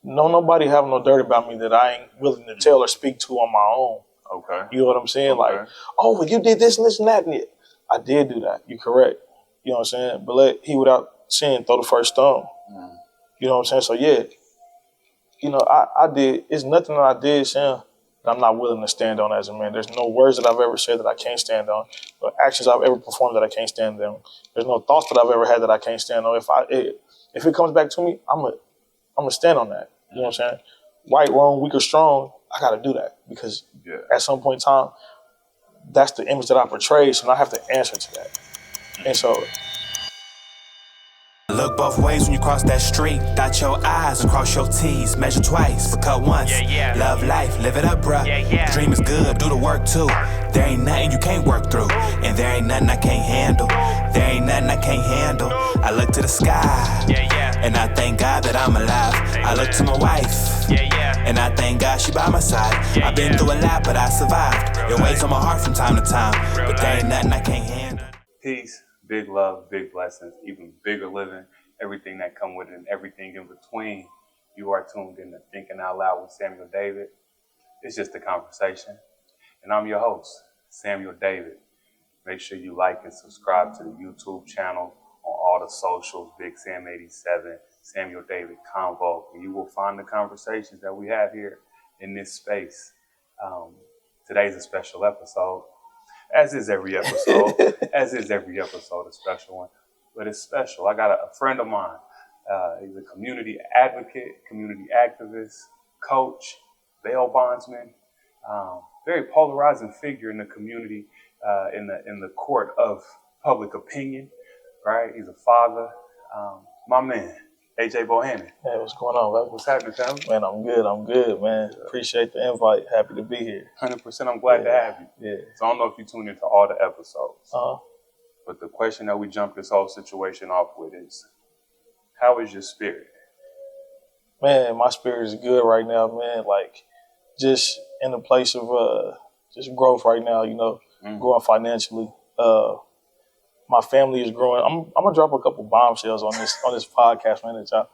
no, nobody have no dirt about me that I ain't willing to tell or speak to on my own. Okay. You know what I'm saying? Okay. Like, oh, well, you did this and this and that. And I did do that. You're correct. You know what I'm saying? But let he without sin throw the first stone. You know what I'm saying? So, yeah, you know, I did. It's nothing that I did, Sam, that I'm not willing to stand on as a man. There's no words that I've ever said that I can't stand on. No actions I've ever performed that I can't stand on. There's no thoughts that I've ever had that I can't stand on. If it comes back to me, I'm gonna stand on that. You know what I'm saying? Right, wrong, weak or strong, I got to do that because at some point in time, that's the image that I portray, so I have to answer to that. And so, look both ways when you cross that street. Dot your I's and cross your T's. Measure twice, but cut once. Love life, live it up, bruh. Dream is good, do the work too. There ain't nothing you can't work through, and there ain't nothing I can't handle. There ain't nothing I can't handle. I look to the sky, and I thank God that I'm alive. I look to my wife, and I thank God she by my side. I've been through a lot, but I survived. It weighs on my heart from time to time, but there ain't nothing I can't handle. Peace, big love, big blessings, even bigger living, everything that come with it and everything in between. You are tuned in to Thinking Out Loud with Samuel David. It's just a conversation. And I'm your host, Samuel David. Make sure you like and subscribe to the YouTube channel on all the socials, Big Sam 87, Samuel David Convo, and you will find the conversations that we have here in this space. Today's a special episode, as is every episode, a special one, but it's special. I got a friend of mine. He's a community advocate, community activist, coach, bail bondsman, very polarizing figure in the community, in the court of public opinion, right? He's a father. My man, AJ Bohannon. hey, what's going on, man? What's happening, family? Man, I'm good, man. Appreciate the invite. Happy to be here. 100%, I'm glad to have you. Yeah. So I don't know if you tuned into all the episodes, Uh-huh. but the question that we jumped this whole situation off with is, how is your spirit? Man, my spirit is good right now, man. Like, just in a place of just growth right now, you know, growing financially. My family is growing. I'm gonna drop a couple bombshells on this podcast, man, that y'all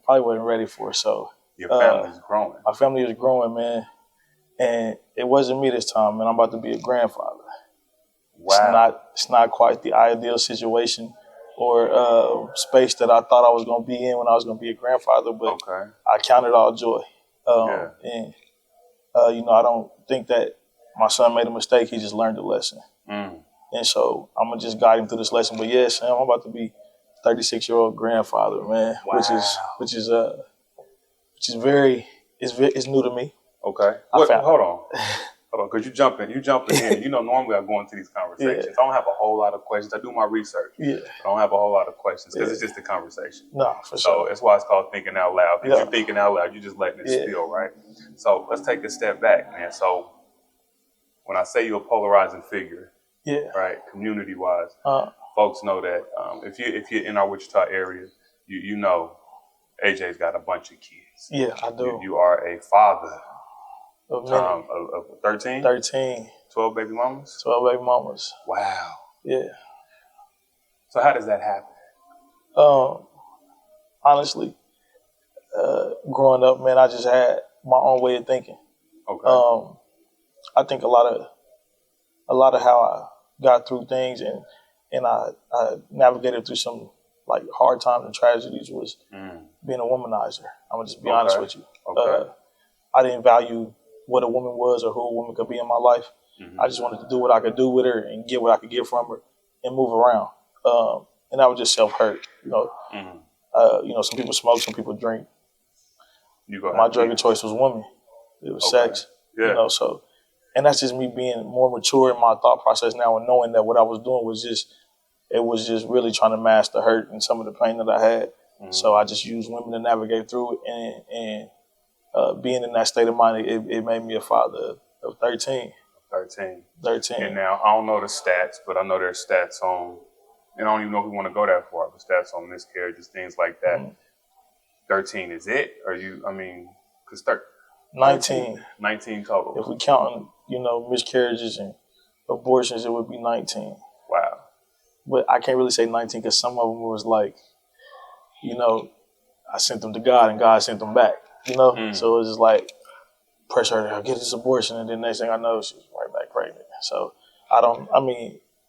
probably wasn't ready for. So Your family's growing. my family is growing, man, and it wasn't me this time, man. I'm about to be a grandfather. Wow. It's not quite the ideal situation or space that I thought I was gonna be in when I was gonna be a grandfather, but I count it all joy. And you know, I don't think that my son made a mistake. He just learned a lesson. And so I'm gonna just guide him through this lesson. But yes, I'm about to be 36-year-old grandfather, man, Wow. which is very it's new to me. Okay. Hold on, because you jumping in. You know, normally I go into these conversations. I don't have a whole lot of questions. I do my research. I don't have a whole lot of questions because it's just a conversation. No, for sure. So that's why it's called Thinking Out Loud. Because you're thinking out loud, you're just letting it spill, right? So let's take a step back, man. So when I say you're a polarizing figure, right, community-wise, folks know that if you're in our Wichita area, you know AJ's got a bunch of kids. Yeah, I do. You are a father of 13? 13. 12 baby mamas? 12 baby mamas. Wow. Yeah. So how does that happen? Honestly, growing up, man, I just had my own way of thinking. Okay. I think a lot of how I got through things and I navigated through some like hard times and tragedies was being a womanizer. I'm gonna just be honest with you. Okay. I didn't value what a woman was or who a woman could be in my life. I just wanted to do what I could do with her and get what I could get from her and move around. And that was just self-hurt. You know, some people smoke, some people drink. My drug of choice was women. It was sex. Yeah. You know, so, and that's just me being more mature in my thought process now and knowing that what I was doing was just really trying to mask the hurt and some of the pain that I had. So I just used women to navigate through it, and being in that state of mind, it made me a father of 13. 13. And now, I don't know the stats, but I know there's stats on, and I don't even know if we want to go that far, but stats on miscarriages, things like that. 13 is it? Because 19. 19 total. If we count, miscarriages and abortions, it would be 19. Wow. But I can't really say 19 because some of them was like, I sent them to God and God sent them back. you know? So it was just like pressure her to get this abortion, and then next thing I know, she was right back pregnant. So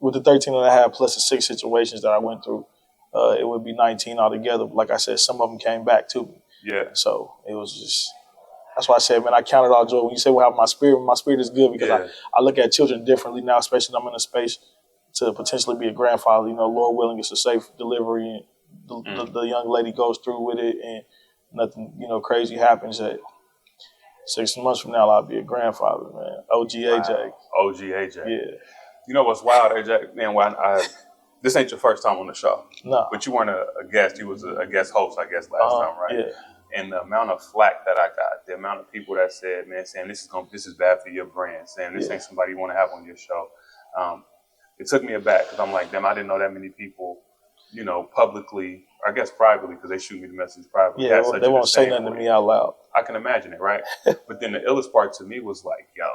with the 13 and a half plus the 6 situations that I went through, it would be 19 altogether. Like I said, some of them came back to me. Yeah. So it was just, that's why I said, man, I count it all joy. When you say, well, my spirit is good because I look at children differently now, especially when I'm in a space to potentially be a grandfather. You know, Lord willing, it's a safe delivery, and the young lady goes through with it, and nothing, crazy happens. That 6 months from now, I'll be a grandfather, man. OG AJ. Wow. OG AJ. Yeah. You know what's wild, AJ? Man, this ain't your first time on the show. No. But you weren't a guest. You was a guest host, I guess, last time, right? Yeah. And the amount of flack that I got, the amount of people that said, man, Sam, this is bad for your brand. Sam, this ain't somebody you want to have on your show. It took me aback because I'm like, damn, I didn't know that many people, publicly, I guess privately, because they shoot me the message privately. Yeah, they won't say nothing to me out loud. I can imagine it, right? But then the illest part to me was like, yo,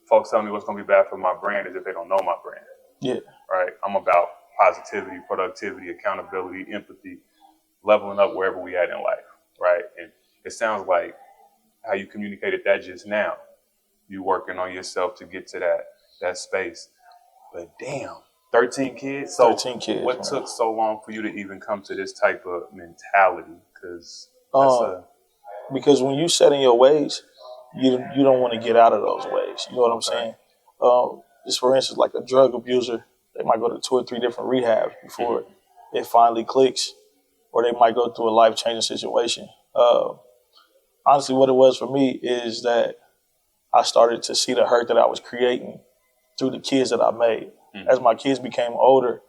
folks tell me what's going to be bad for my brand is if they don't know my brand. Yeah. Right? I'm about positivity, productivity, accountability, empathy, leveling up wherever we at in life, right? And it sounds like how you communicated that just now, you working on yourself to get to that space. But damn, 13 kids? So 13 kids. What took so long for you to even come to this type of mentality? Because when you set in your ways, you don't want to get out of those ways. You know what I'm saying? Just for instance, like a drug abuser, they might go to 2 or 3 different rehabs before it finally clicks, or they might go through a life-changing situation. Honestly, what it was for me is that I started to see the hurt that I was creating through the kids that I made. As my kids became older,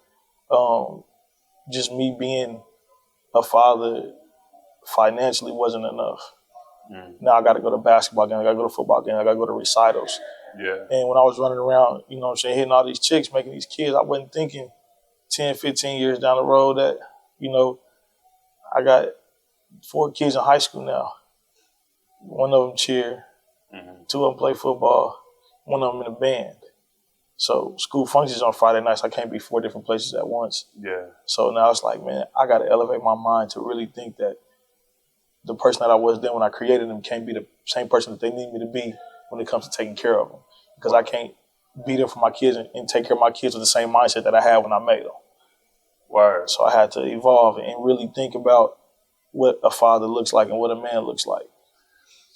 just me being a father financially wasn't enough. Now I got to go to basketball games, I got to go to football games, I got to go to recitals. Yeah. And when I was running around, hitting all these chicks, making these kids, I wasn't thinking 10, 15 years down the road that, I got 4 kids in high school now. One of them cheer, 2 of them play football, one of them in a band. So school functions on Friday nights. I can't be 4 different places at once. Yeah. So now it's like, man, I got to elevate my mind to really think that the person that I was then when I created them can't be the same person that they need me to be when it comes to taking care of them. Because I can't be there for my kids and take care of my kids with the same mindset that I had when I made them. Word. So I had to evolve and really think about what a father looks like and what a man looks like.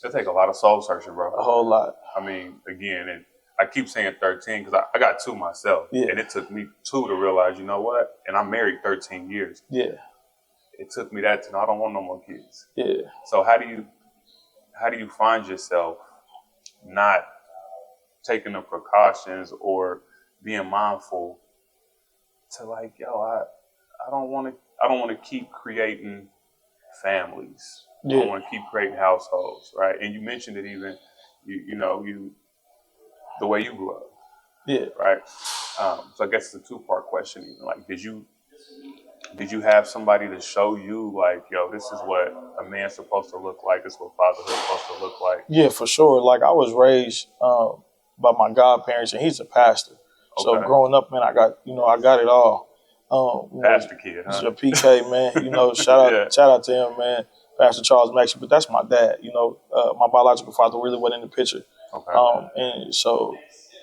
It take a lot of soul searching, bro. A whole lot. I mean, again, and I keep saying 13 because I got 2 myself. Yeah. And it took me 2 to realize, you know what? And I'm married 13 years. Yeah. It took me that to know I don't want no more kids. Yeah. So how do you find yourself not taking the precautions or being mindful to like, yo, I don't want to keep creating families. Yeah. I don't want to keep creating households, right? And you mentioned it even, you the way you grew up. Yeah. Right. So I guess it's a 2-part question. Even like, did you have somebody to show you like, yo, this is what a man's supposed to look like. This is what fatherhood is supposed to look like. Yeah, for sure. Like I was raised by my godparents, and he's a pastor. Okay. So growing up, man, I got it all. Pastor kid, huh? Mr. PK, man. Shout out to him, man. Pastor Charles Maxey, but that's my dad. My biological father really wasn't in the picture. Okay. And so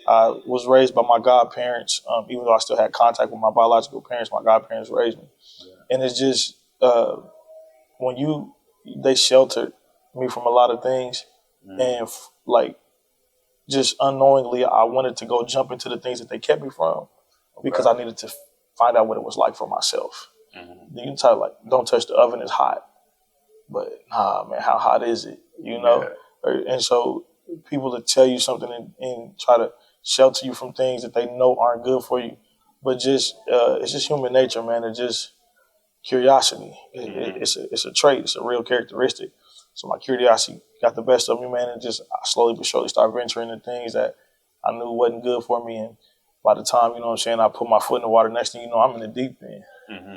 I was raised by my godparents, even though I still had contact with my biological parents. My godparents raised me. Yeah. And it's just they sheltered me from a lot of things. And just unknowingly, I wanted to go jump into the things that they kept me from because I needed to find out what it was like for myself. You can tell, like, don't touch the oven, it's hot. But, nah, man, how hot is it? Yeah. And so people that tell you something and try to shelter you from things that they know aren't good for you. But just it's just human nature, man. It's just curiosity. It's a trait. It's a real characteristic. So my curiosity got the best of me, man, and just I slowly but surely started venturing into things that I knew wasn't good for me. And by the time, I put my foot in the water, next thing you know, I'm in the deep end.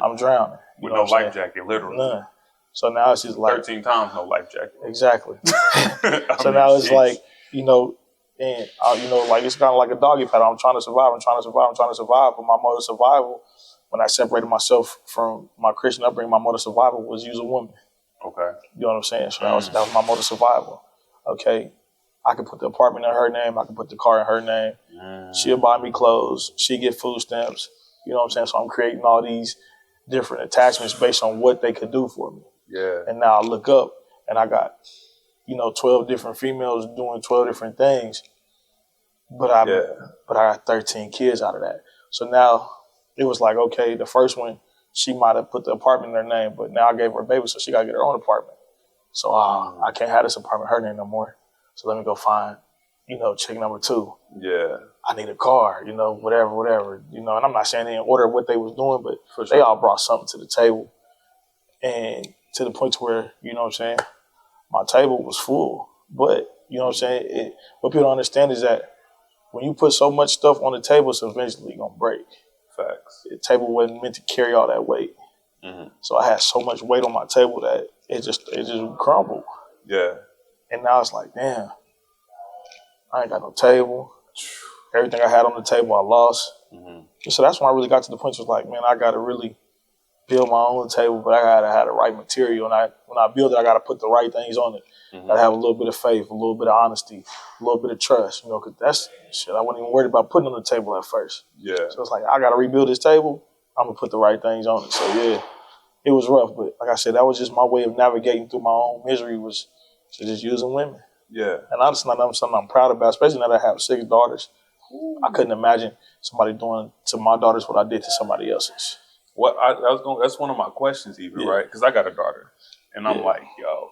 I'm drowning. With no life jacket, literally. None. So now it's just like 13 times no life jacket. Exactly. Now it's like, and like it's kind of like a doggy paddle. I'm trying to survive. But my mode of survival, when I separated myself from my Christian upbringing, my mode of survival was use a woman. Okay. You know what I'm saying? So that was my mode of survival. Okay, I could put the apartment in her name. I could put the car in her name. She'll buy me clothes. She'll get food stamps. You know what I'm saying? So I'm creating all these different attachments based on what they could do for me. Yeah. And now I look up and I got, 12 different females doing 12 different things. But I got 13 kids out of that. So now it was like, okay, the first one, she might have put the apartment in her name, but now I gave her a baby, so she got to get her own apartment. So I can't have this apartment in her name no more. So let me go find, chick number 2. Yeah. I need a car, whatever. And I'm not saying in order what they was doing, but they all brought something to the table. And to the point to where, my table was full. But, what people don't understand is that when you put so much stuff on the table, it's eventually going to break. Facts. The table wasn't meant to carry all that weight. Mm-hmm. So I had so much weight on my table that it just crumbled. Yeah. And now it's like, damn, I ain't got no table. Everything I had on the table, I lost. Mm-hmm. So that's when I really got to the point. Was like, man, I got to really build my own table, but I got to have the right material. And when I build it, I got to put the right things on it. Mm-hmm. Got to have a little bit of faith, a little bit of honesty, a little bit of trust. Because that's shit I wasn't even worried about putting on the table at first. Yeah. So it's like, I got to rebuild this table. I'm going to put the right things on it. So, yeah, it was rough. But like I said, that was just my way of navigating through my own misery, was just using women. Yeah. And that's not something I'm proud about, especially now that I have 6 daughters. I couldn't imagine somebody doing to my daughters what I did to somebody else's. That's one of my questions even, right? Because I got a daughter. And I'm like, yo,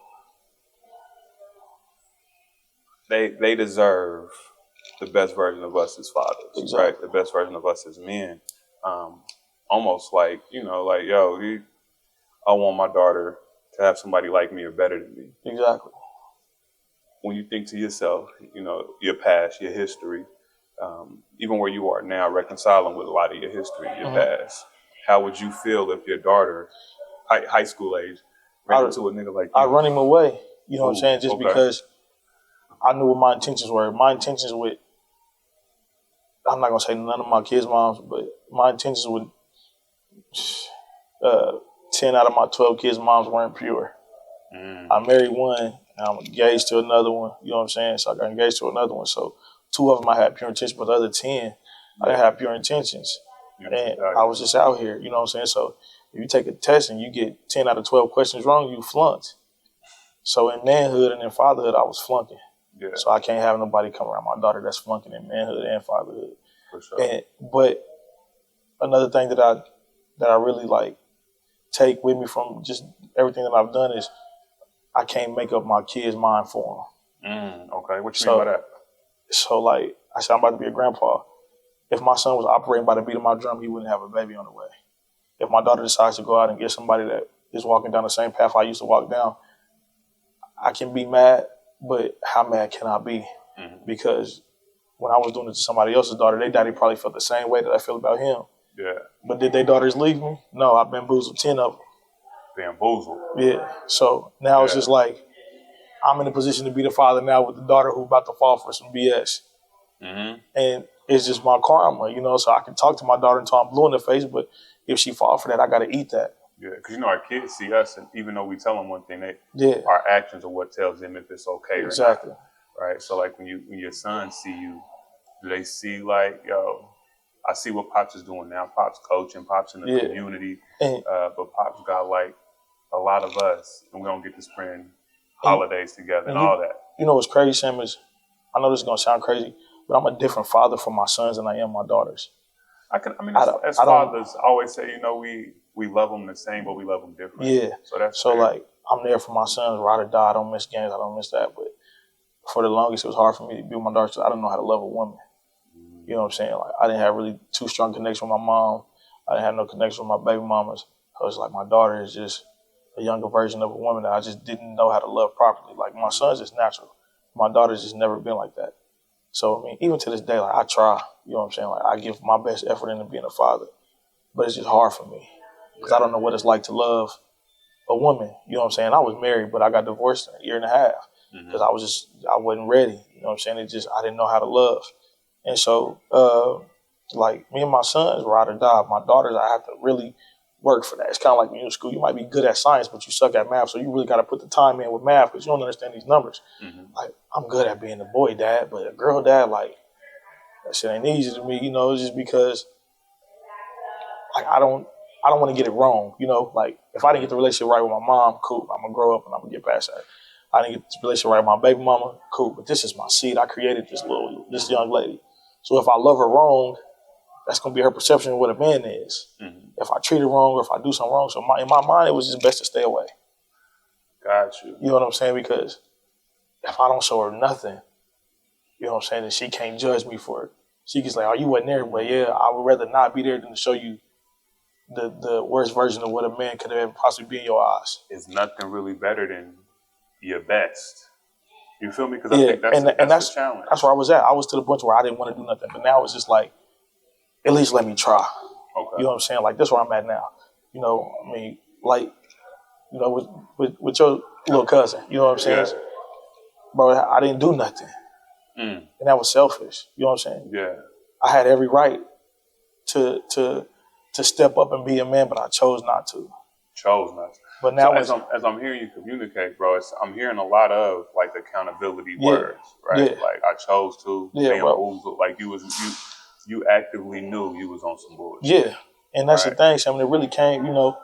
they deserve the best version of us as fathers, right? The best version of us as men. Almost like, yo, I want my daughter to have somebody like me or better than me. Exactly. When you think to yourself, your past, your history, even where you are now, reconciling with a lot of your history, your past, how would you feel if your daughter, high school age, ran into a nigga like you? I'd run him away. You know what I'm saying? Just because I knew what my intentions were. My intentions with, I'm not going to say none of my kids' moms, but my intentions with 10 out of my 12 kids' moms weren't pure. I married one, and I'm engaged to another one. You know what I'm saying? So I got engaged to another one. So 2 of them I had pure intentions, but the other 10, I didn't have pure intentions. And I was just out here, you know what I'm saying? So if you take a test and you get 10 out of 12 questions wrong, you flunked. So in manhood and in fatherhood, I was flunking. Yeah. So I can't have nobody come around my daughter that's flunking in manhood and fatherhood. For sure. But another thing that I really like take with me from just everything that I've done is I can't make up my kid's mind for them. Okay, what you mean by that? So like I said, I'm about to be a grandpa. If my son was operating by the beat of my drum, he wouldn't have a baby on the way. If my daughter decides to go out and get somebody that is walking down the same path I used to walk down, I can be mad, but how mad can I be? Because when I was doing it to somebody else's daughter, their daddy probably felt the same way that I feel about him. Yeah. But did their daughters leave me? No, I bamboozled 10 of them. Bamboozled? Yeah. So now it's just like I'm in a position to be the father now with the daughter who's about to fall for some BS. And it's just my karma, so I can talk to my daughter until I'm blue in the face, but if she fall for that, I got to eat that. Yeah, because our kids see us, and even though we tell them one thing, our actions are what tells them if it's okay or not. Right? So like when your sons see you, do they see like, yo, I see what Pops is doing now. Pops coaching, Pops in the community, but Pops got like a lot of us, and we don't get to spend holidays together and all that. You know what's crazy, Sam, is I know this is going to sound crazy, but I'm a different father for my sons than I am my daughters. As fathers, I always say, we love them the same, but we love them different. Yeah. So like, I'm there for my sons, ride or die. I don't miss games. I don't miss that. But for the longest, it was hard for me to be with my daughters. I didn't know how to love a woman. You know what I'm saying? Like, I didn't have really too strong connection with my mom. I didn't have no connection with my baby mamas. I was like, my daughter is just a younger version of a woman that I just didn't know how to love properly. Like, my son's just natural. My daughter's just never been like that. So, I mean, even to this day, like, I try. You know what I'm saying? Like, I give my best effort into being a father. But it's just hard for me. Because I don't know what it's like to love a woman. You know what I'm saying? I was married, but I got divorced in a year and a half. Because I wasn't ready. You know what I'm saying? I didn't know how to love. And so, like, me and my sons ride or die. My daughters, I have to really work for that. It's kind of like when you're in school. You might be good at science, but you suck at math, so you really got to put the time in with math because you don't understand these numbers. Like, I'm good at being a boy dad, but a girl dad, like, that shit ain't easy to me, you know, just because, like, I don't want to get it wrong, you know? Like, if I didn't get the relationship right with my mom, cool, I'm going to grow up and I'm going to get past that. I didn't get the relationship right with my baby mama, cool, but this is my seed. I created this young lady. So if I love her wrong, that's going to be her perception of what a man is. If I treat her wrong or if I do something wrong. So in my mind, it was just best to stay away. Got you. You know what I'm saying? Because if I don't show her nothing, you know what I'm saying, then she can't judge me for it. She can say, oh, you wasn't there, but yeah, I would rather not be there than to show you the worst version of what a man could have ever possibly be in your eyes. It's nothing really better than your best. You feel me? Because I think that's the challenge. That's where I was at. I was to the point where I didn't want to do nothing, but now it's just like, at least let me try. Okay. You know what I'm saying? Like, that's where I'm at now. You know, I mean, like, you know, with your little cousin, you know what I'm saying? Yeah. Bro, I didn't do nothing. And that was selfish. You know what I'm saying? Yeah. I had every right to step up and be a man, but I chose not to. Chose not to. But now, so as I'm hearing you communicate, bro, I'm hearing a lot of like accountability words, right? Yeah. Like I chose to, being bamboozled. Like you actively knew you was on some bullshit. Yeah, and that's the thing, Sam. It really came, you know,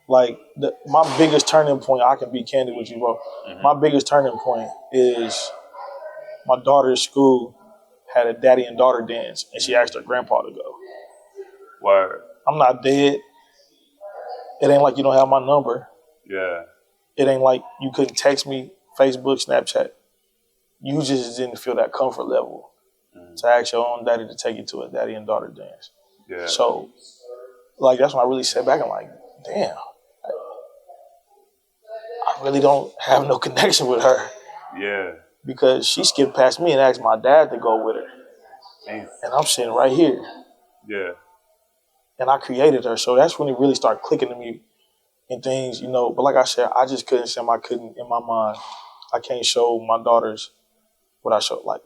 like my biggest turning point. I can be candid with you, bro. My biggest turning point is my daughter's school had a daddy and daughter dance, and she asked her grandpa to go. Word. I'm not dead. It ain't like you don't have my number. Yeah. It ain't like you couldn't text me, Facebook, Snapchat. You just didn't feel that comfort level to ask your own daddy to take you to a daddy and daughter dance. Yeah. So, like, that's when I really sat back and like, damn, I really don't have no connection with her. Yeah. Because she skipped past me and asked my dad to go with her. Damn. And I'm sitting right here. Yeah. And I created her. So that's when it really started clicking to me and things, you know. But like I said, I just couldn't say I couldn't, in my mind, I can't show my daughters what I showed. Like,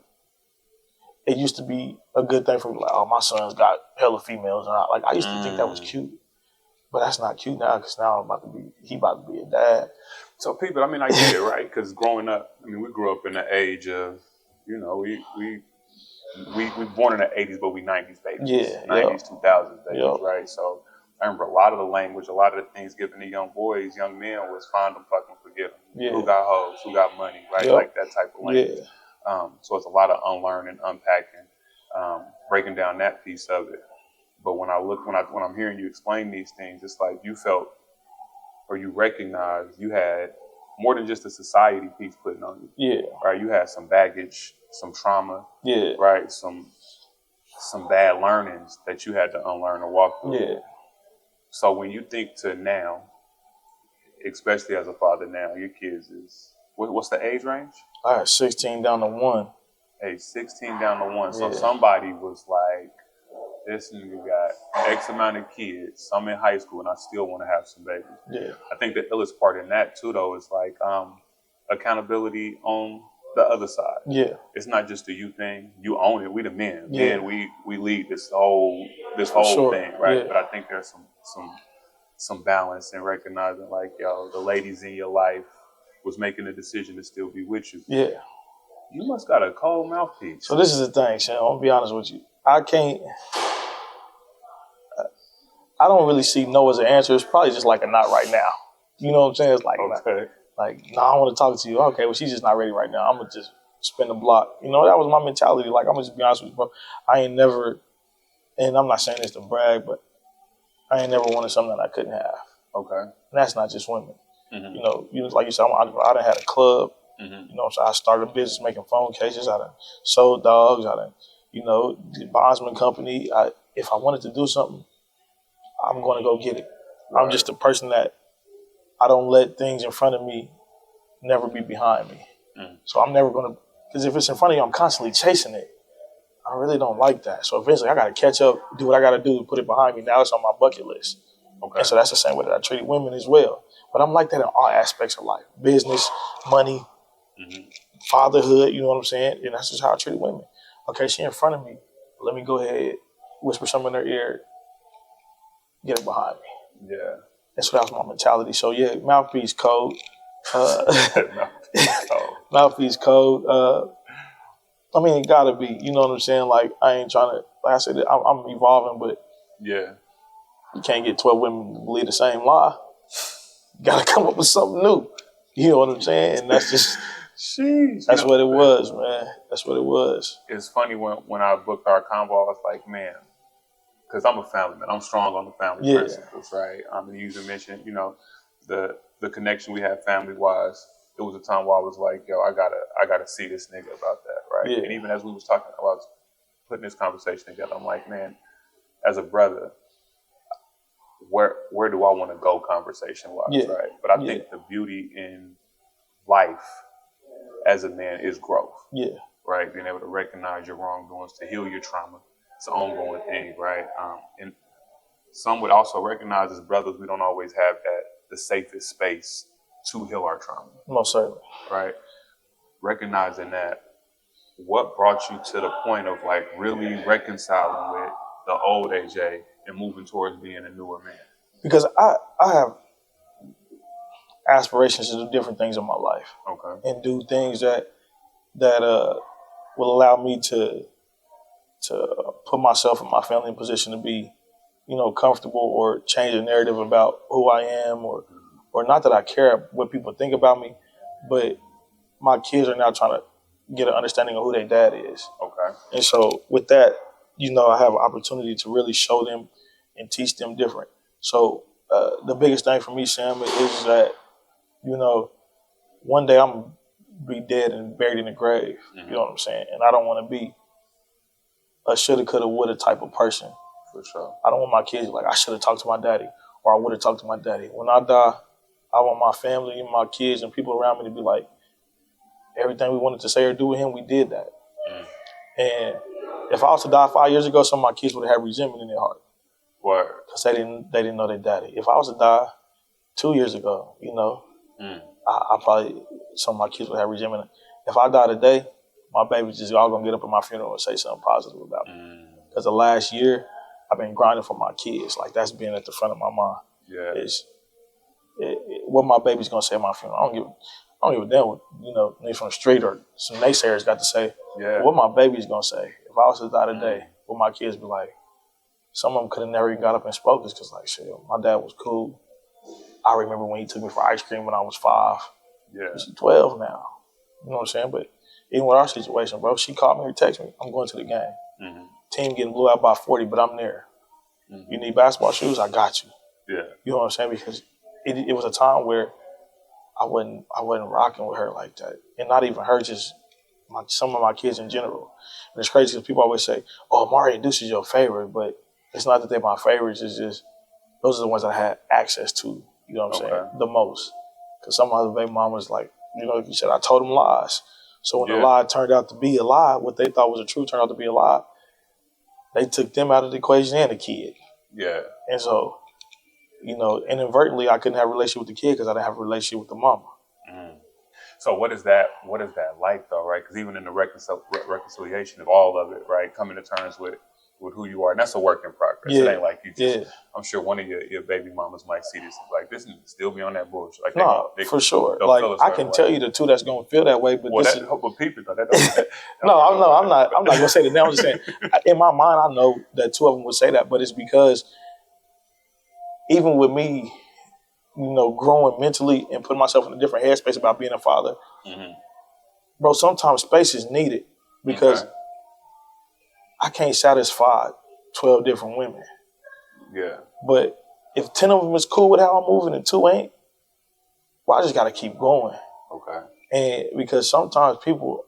it used to be a good thing for me, like, oh, my son's got hella females. And I used to think that was cute. But that's not cute now because now he about to be a dad. So people, I mean, I get it, right? Because growing up, I mean, we grew up in the age of, you know, we born in the 80s, but we 90s babies. Yeah. 90s, 2000s babies, right? So I remember a lot of the language, a lot of the things given to young boys, young men was find them, fucking forget them. Yeah. Who got hoes, who got money, right? Like that type of language. Yeah. So it's a lot of unlearning, unpacking, breaking down that piece of it. But when I'm hearing you explain these things, it's like you felt or you recognized you had more than just a society piece putting on you. Yeah. Right. You had some baggage, some trauma. Yeah. Right. Some bad learnings that you had to unlearn or walk through. Yeah. So when you think to now, especially as a father now, your kids is what's the age range? I had 16 down to 1. Hey, 16 down to 1. So somebody was like, this nigga got X amount of kids, some in high school, and I still want to have some babies. Yeah. I think the illest part in that too, though, is like accountability on the other side. Yeah. It's not just a you thing. You own it. We the men. Yeah. Men, we lead this whole thing, right? Yeah. But I think there's some balance in recognizing, like, yo, the ladies in your life was making a decision to still be with you. Yeah. You must got a cold mouthpiece. So this is the thing, Shan. I'm gonna be honest with you. I don't really see no as an answer. It's probably just like a not right now. You know what I'm saying? It's like, I want to talk to you. Okay, well, she's just not ready right now. I'm going to just spin the block. You know, that was my mentality. Like, I'm going to just be honest with you, bro. I ain't never, and I'm not saying this to brag, but I ain't never wanted something that I couldn't have. Okay. And that's not just women. Mm-hmm. You know, like you said, I done had a club. Mm-hmm. You know, so I started a business making phone cases. I done sold dogs. I done, the bondsman company. If I wanted to do something, I'm going to go get it. Right. I'm just a person that I don't let things in front of me never be behind me. So I'm never going to, because if it's in front of you, I'm constantly chasing it. I really don't like that. So eventually I got to catch up, do what I got to do, put it behind me. Now it's on my bucket list. Okay. And so that's the same way that I treat women as well. But I'm like that in all aspects of life. Business, money, fatherhood, you know what I'm saying? And that's just how I treat women. Okay, she in front of me. Let me go ahead, whisper something in her ear, get it behind me. Yeah. And so that was my mentality. So yeah, mouthpiece code. Mouthpiece code. Mouthpiece code. I mean, it gotta be. You know what I'm saying? Like, I ain't trying to. Like I said, I'm evolving, but yeah, you can't get 12 women to believe the same lie. You gotta come up with something new. You know what I'm saying? And that's just. Sheesh, that's what it was, man. That's what it was. It's funny when I booked our convo, I was like, man, because I'm a family man. I'm strong on the family principles, right? And you even mentioned, the connection we had family wise. It was a time where I was like, yo, I gotta see this nigga about that, right? Yeah. And even as we was talking, I was putting this conversation together. I'm like, man, as a brother, where do I want to go conversation wise, right? But I think the beauty in life as a man is growth. Yeah. Right? Being able to recognize your wrongdoings, to heal your trauma. It's an ongoing thing, right? And some would also recognize as brothers, we don't always have the safest space to heal our trauma. Most certainly. Right? Recognizing that, what brought you to the point of like really reconciling with the old AJ and moving towards being a newer man? Because I have aspirations to do different things in my life. Okay. And do things that will allow me to put myself and my family in position to be, comfortable, or change the narrative about who I am, or not that I care what people think about me, but my kids are now trying to get an understanding of who their dad is. Okay. And so with that, I have an opportunity to really show them and teach them different. So the biggest thing for me, Sam, is that, one day I'm going to be dead and buried in the grave. Mm-hmm. You know what I'm saying? And I don't want to be a shoulda, coulda, woulda type of person. For sure. I don't want my kids to be like, I should have talked to my daddy, or I would have talked to my daddy. When I die, I want my family and my kids and people around me to be like, everything we wanted to say or do with him, we did that. Mm. And if I was to die 5 years ago, some of my kids would have had resentment in their heart. Word. Because they didn't know their daddy. If I was to die 2 years ago, I probably, some of my kids would have resentment. If I die today, my baby's just all gonna get up at my funeral and say something positive about me. Because the last year, I've been grinding for my kids. Like, that's been at the front of my mind. Yeah. What my baby's gonna say at my funeral. I don't give a damn what, niggas from the street or some naysayers got to say. Yeah. What my baby's gonna say. If I was to die today, what my kids be like, some of them could have never even got up and spoke, because, like, shit, my dad was cool. I remember when he took me for ice cream when I was 5. Yeah. She's 12 now. You know what I'm saying? But even with our situation, bro, she called me or texted me, I'm going to the game. Mm-hmm. Team getting blew out by 40, but I'm there. Mm-hmm. You need basketball shoes? I got you. Yeah. You know what I'm saying? Because it was a time where I wasn't rocking with her like that. And not even her, just some of my kids in general. And it's crazy because people always say, oh, Amari Deuce is your favorite, but it's not that they're my favorites. It's just those are the ones that I had access to, you know what I'm saying, the most. Because some of the baby mamas, like, like you said, I told them lies. So when the lie turned out to be a lie, what they thought was the truth turned out to be a lie, they took them out of the equation and the kid. Yeah. And so, inadvertently, I couldn't have a relationship with the kid because I didn't have a relationship with the mama. Mm. So what is that like, though, right? Because even in the reconciliation of all of it, right, coming to terms with who you are, and that's a work in progress. Yeah. It ain't like you just, I'm sure one of your baby mamas might see this like, this needs to still be on that bullshit. Like, they for sure. Like, I can tell you the two that's going to feel that way, but well, this is... But people, though, that don't... I'm not going to say that now. I'm just saying, in my mind, I know that two of them would say that, but it's because even with me, growing mentally and putting myself in a different headspace about being a father, bro, sometimes space is needed because I can't satisfy 12 different women. Yeah. But if 10 of them is cool with how I'm moving and 2 ain't, well, I just got to keep going. Okay. And because sometimes people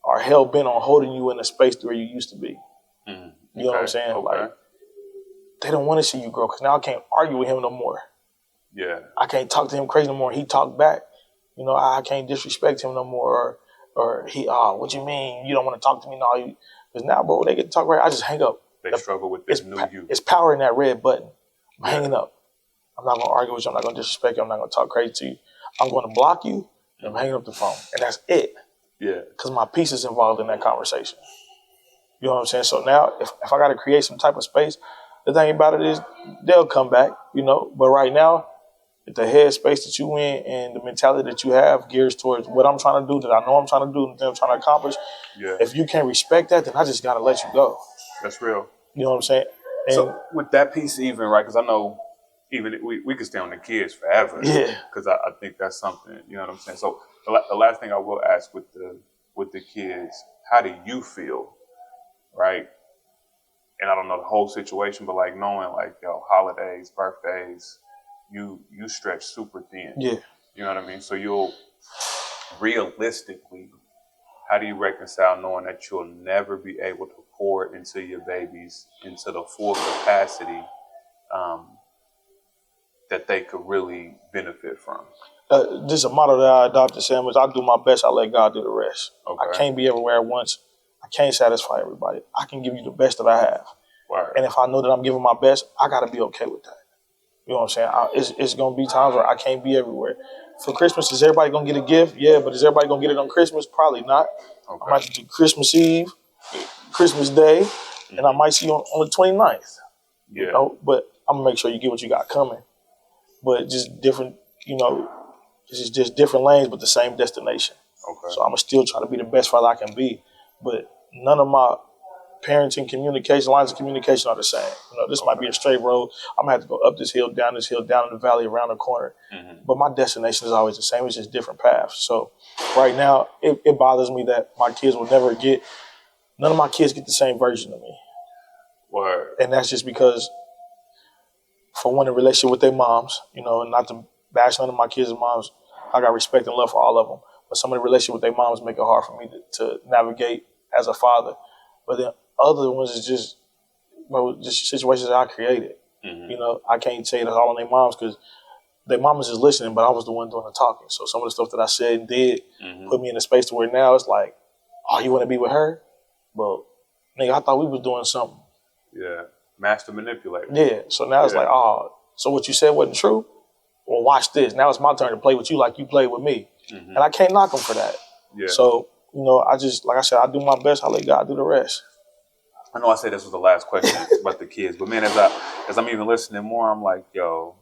are hell-bent on holding you in a space where you used to be. Mm-hmm. You know what I'm saying? Okay. Like, they don't want to see you grow because now I can't argue with him no more. Yeah. I can't talk to him crazy no more. He talk back. I can't disrespect him no more. Or he, what you mean? You don't want to talk to me? No, because now, bro, they get to talk right. I just hang up. They struggle with this new you. It's power in that red button. I'm hanging up. I'm not going to argue with you. I'm not going to disrespect you. I'm not going to talk crazy to you. I'm going to block you, and I'm hanging up the phone. And that's it. Yeah. Because my peace is involved in that conversation. You know what I'm saying? So now, if I got to create some type of space, the thing about it is they'll come back, you know. But right now, the headspace that you in and the mentality that you have gears towards what I'm trying to do, that I know I'm trying to do, and that I'm trying to accomplish. Yeah. If you can't respect that, then I just gotta let you go. That's real. You know what I'm saying? And so with that piece, even right, because I know even we could stay on the kids forever. Yeah. Because I think that's something. You know what I'm saying? So the last thing I will ask with the kids, how do you feel, right? And I don't know the whole situation, but like knowing like holidays, birthdays. You stretch super thin. Yeah. You know what I mean? So you'll realistically, how do you reconcile knowing that you'll never be able to pour into your babies into the full capacity that they could really benefit from? This is a motto that I adopted, Sam, is I do my best, I let God do the rest. Okay. I can't be everywhere at once. I can't satisfy everybody. I can give you the best that I have. Right. And if I know that I'm giving my best, I got to be okay with that. You know what I'm saying? It's going to be times where I can't be everywhere. For Christmas, is everybody going to get a gift? Yeah, but is everybody going to get it on Christmas? Probably not. Okay. I might do Christmas Eve, Christmas Day, and I might see you on the 29th. Yeah. You know? But I'm going to make sure you get what you got coming. But just different, it's just different lanes, but the same destination. Okay. So I'm going to still try to be the best father I can be. But none of my parenting communication, lines of communication are the same. This might be a straight road. I'm going to have to go up this hill, down in the valley, around the corner. Mm-hmm. But my destination is always the same. It's just different paths. So right now, it bothers me that my kids will never get, none of my kids get the same version of me. Word. And that's just because, for one, in relationship with their moms, and not to bash none of my kids' moms, I got respect and love for all of them. But some of the relationship with their moms make it hard for me to navigate as a father. But then other ones is just situations that I created. Mm-hmm. I can't say that's all on their moms because their mamas is listening, but I was the one doing the talking. So some of the stuff that I said and did put me in a space to where now it's like, oh, you want to be with her? Well, nigga, I thought we was doing something. Yeah, master manipulator. Yeah, so now it's like, oh, so what you said wasn't true? Well, watch this. Now it's my turn to play with you like you played with me. Mm-hmm. And I can't knock them for that. Yeah. So, I just, like I said, I do my best. I let God do the rest. I know I said this was the last question about the kids, but man, as I'm even listening more, I'm like, 12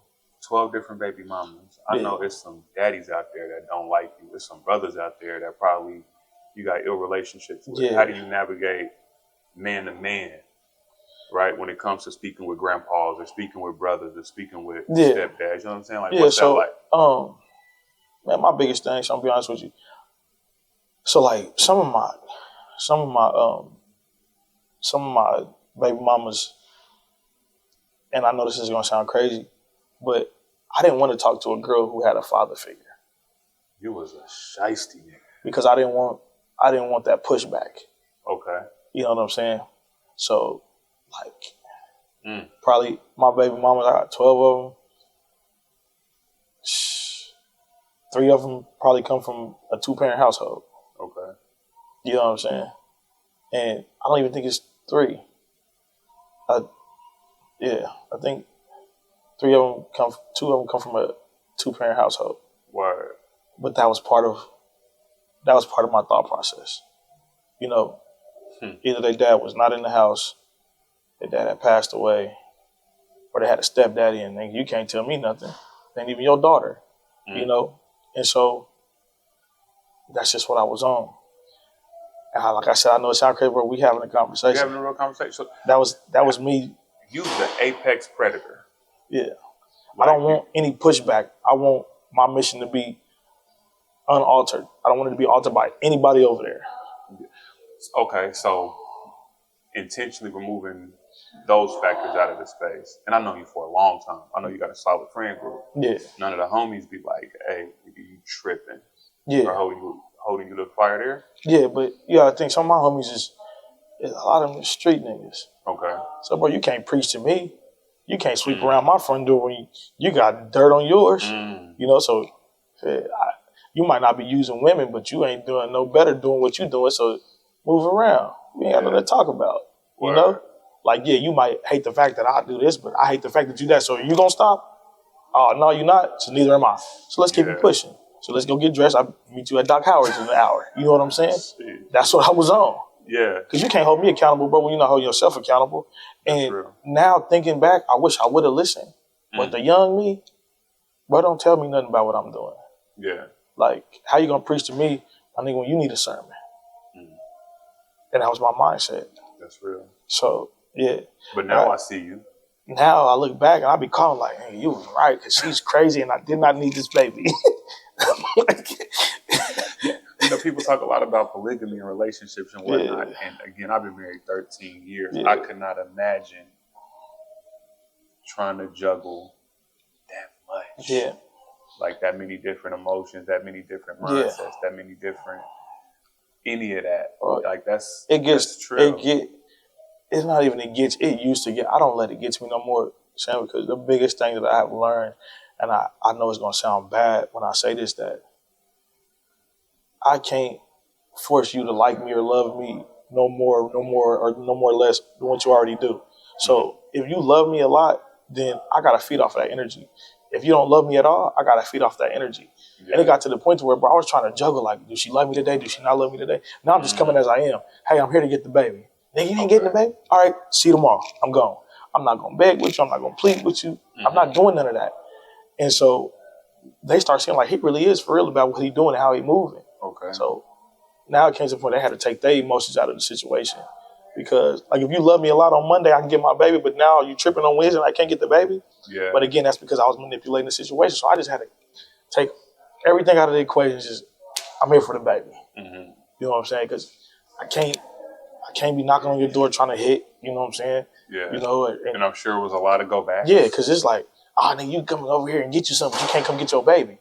different baby mamas. I know there's some daddies out there that don't like you. There's some brothers out there that probably you got ill relationships with. Yeah. How do you navigate man to man, right, when it comes to speaking with grandpas or speaking with brothers or speaking with stepdads? You know what I'm saying? Like, what's that like? Man, my biggest thing, so I'm gonna be honest with you. So like some of my baby mamas, and I know this is gonna sound crazy, but I didn't want to talk to a girl who had a father figure. You was a shiesty nigga. Because I didn't want that pushback. Okay. You know what I'm saying? So like probably my baby mamas, I got 12 of them. 3 of them probably come from a 2-parent household. Okay. You know what I'm saying? And I don't even think it's 3. I think 2 of them come from a 2-parent household. Word. But that was part of my thought process. Either their dad was not in the house, their dad had passed away, or they had a stepdaddy, and you can't tell me nothing. And even your daughter, And so that's just what I was on. And like I said, I know it sounds crazy, but we having a conversation. We're having a real conversation. So that was me. You the apex predator. Yeah. I don't want any pushback. I want my mission to be unaltered. I don't want it to be altered by anybody over there. Okay, so intentionally removing those factors out of the space. And I know you for a long time. I know you got a solid friend group. Yeah. None of the homies be like, hey, you tripping. Yeah. Or holding you to the fire there. Yeah, but I think some of my homies is a lot of them street niggas. Okay. So, bro, you can't preach to me. You can't sweep around my front door when you got dirt on yours. So you might not be using women, but you ain't doing no better doing what you doing. So move around. We ain't got nothing to talk about. You know? Like, yeah, you might hate the fact that I do this, but I hate the fact that you do that. So you gonna stop? Oh, no, you're not. So neither am I. So let's keep it pushing. So let's go get dressed. I'll meet you at Doc Howard's in an hour. You know what I'm saying? That's what I was on. Yeah. Because you can't hold me accountable, bro, when you're not holding yourself accountable. And now thinking back, I wish I would have listened. But the young me, bro, don't tell me nothing about what I'm doing. Yeah. Like, how you gonna preach to me, I think, when you need a sermon? And that was my mindset. That's real. So, yeah. But now I see you. Now I look back and I be calling like, hey, you was right, because she's crazy and I did not need this baby. You know, people talk a lot about polygamy and relationships and whatnot. Yeah. And again, I've been married 13 years. Yeah. I could not imagine trying to juggle that much. Yeah. Like that many different emotions, that many different mindsets, that many different, any of that. Like that's true. It's not even it used to get. I don't let it get to me no more, Sam, because the biggest thing that I have learned, and I know it's going to sound bad when I say this, that I can't force you to like me or love me no more or less than what you already do. So if you love me a lot, then I got to feed off of that energy. If you don't love me at all, I got to feed off that energy. Yeah. And it got to the point where, bro, I was trying to juggle, like, do she love me today? Do she not love me today? Now I'm just coming as I am. Hey, I'm here to get the baby. Nigga, you ain't getting the baby? All right, see you tomorrow. I'm gone. I'm not going to beg with you. I'm not going to plead with you. I'm not doing none of that. And so they start seeing like he really is for real about what he doing and how he moving. Okay. So now it came to the point they had to take their emotions out of the situation. Because like if you love me a lot on Monday, I can get my baby, but now you tripping on Wednesday and I can't get the baby. Yeah. But again, that's because I was manipulating the situation. So I just had to take everything out of the equation. Just I'm here for the baby. You know what I'm saying? Because I can't be knocking on your door trying to hit. You know what I'm saying? Yeah. You know, and I'm sure it was a lot of go back. Yeah, because it's like, nigga, you coming over here and get you something, but you can't come get your baby.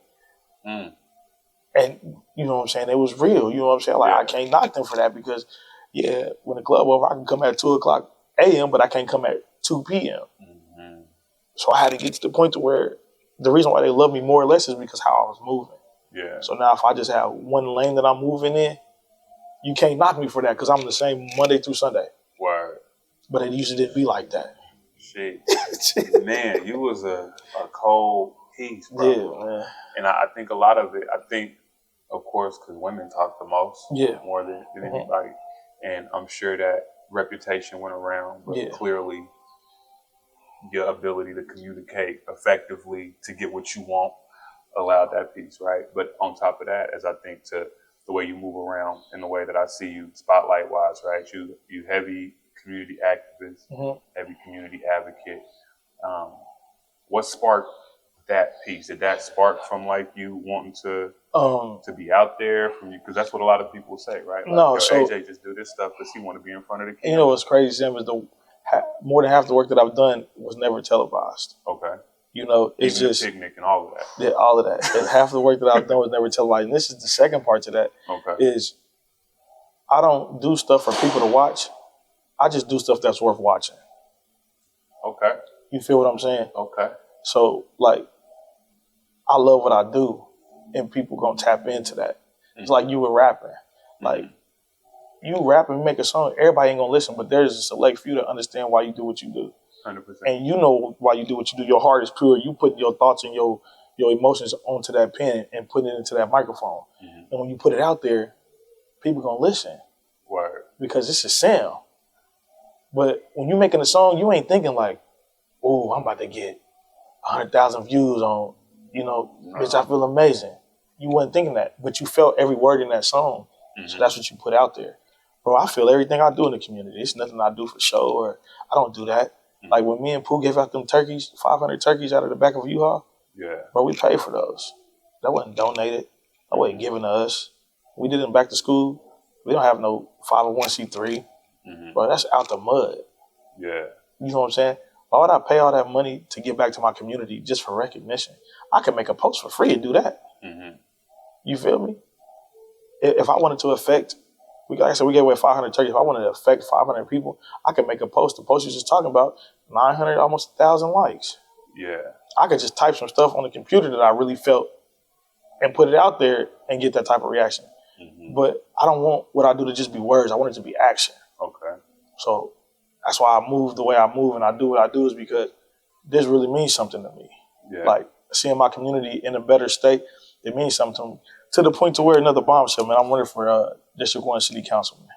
And you know what I'm saying? It was real. You know what I'm saying? Like I can't knock them for that because, when the club over, I can come at 2:00 a.m., but I can't come at 2 p.m. So I had to get to the point to where the reason why they love me more or less is because how I was moving. Yeah. So now if I just have one lane that I'm moving in, you can't knock me for that because I'm the same Monday through Sunday. Word. But it usually didn't be like that. Shit. Man, you was a cold piece, bro. Yeah, man. And I think a lot of it, of course, because women talk the most, more than anybody. And I'm sure that reputation went around, but clearly your ability to communicate effectively to get what you want allowed that piece, right? But on top of that, as I think to the way you move around and the way that I see you spotlight-wise, right? You heavy community activist, heavy community advocate. What sparked that piece? Did that spark from like you wanting to be out there from you? Because that's what a lot of people say, right? Like, no, so AJ just do this stuff because he want to be in front of the camera. You know what's crazy, Sam, is more than half the work that I've done was never televised. Okay. You know, it's even just the picnic and all of that. Yeah, all of that. And half the work that I've done was never televised. And this is the second part to that. Okay. Is I don't do stuff for people to watch. I just do stuff that's worth watching. Okay. You feel what I'm saying? Okay. So, like, I love what I do, and people gonna tap into that. It's like you were rapping. Like, you rap and make a song, everybody ain't gonna listen, but there's a select few that understand why you do what you do. 100%. And you know why you do what you do. Your heart is pure. You put your thoughts and your emotions onto that pen and put it into that microphone. And when you put it out there, people gonna listen. Word. Because it's a sound. But when you're making a song, you ain't thinking like, oh, I'm about to get 100,000 views on, bitch, I feel amazing. You wasn't thinking that, but you felt every word in that song. So that's what you put out there. Bro, I feel everything I do in the community. It's nothing I do for show or I don't do that. Like when me and Pooh gave out them turkeys, 500 turkeys out of the back of a U-Haul. Yeah. Bro, we paid for those. That wasn't donated. That wasn't given to us. We did them back to school. We don't have no 501c3. Bro, that's out the mud. Yeah. You know what I'm saying? Why would I pay all that money to give back to my community just for recognition? I could make a post for free and do that. You feel me? If I wanted to affect, like I said, we gave away 500 turkeys. If I wanted to affect 500 people, I could make a post. The post you're just talking about, 900, almost 1,000 likes. Yeah. I could just type some stuff on the computer that I really felt and put it out there and get that type of reaction. But I don't want what I do to just be words. I want it to be action. Okay. So that's why I move the way I move and I do what I do is because this really means something to me. Yeah. Like seeing my community in a better state, it means something to me. To the point to where another bombshell, man, I'm running for District 1 City Councilman.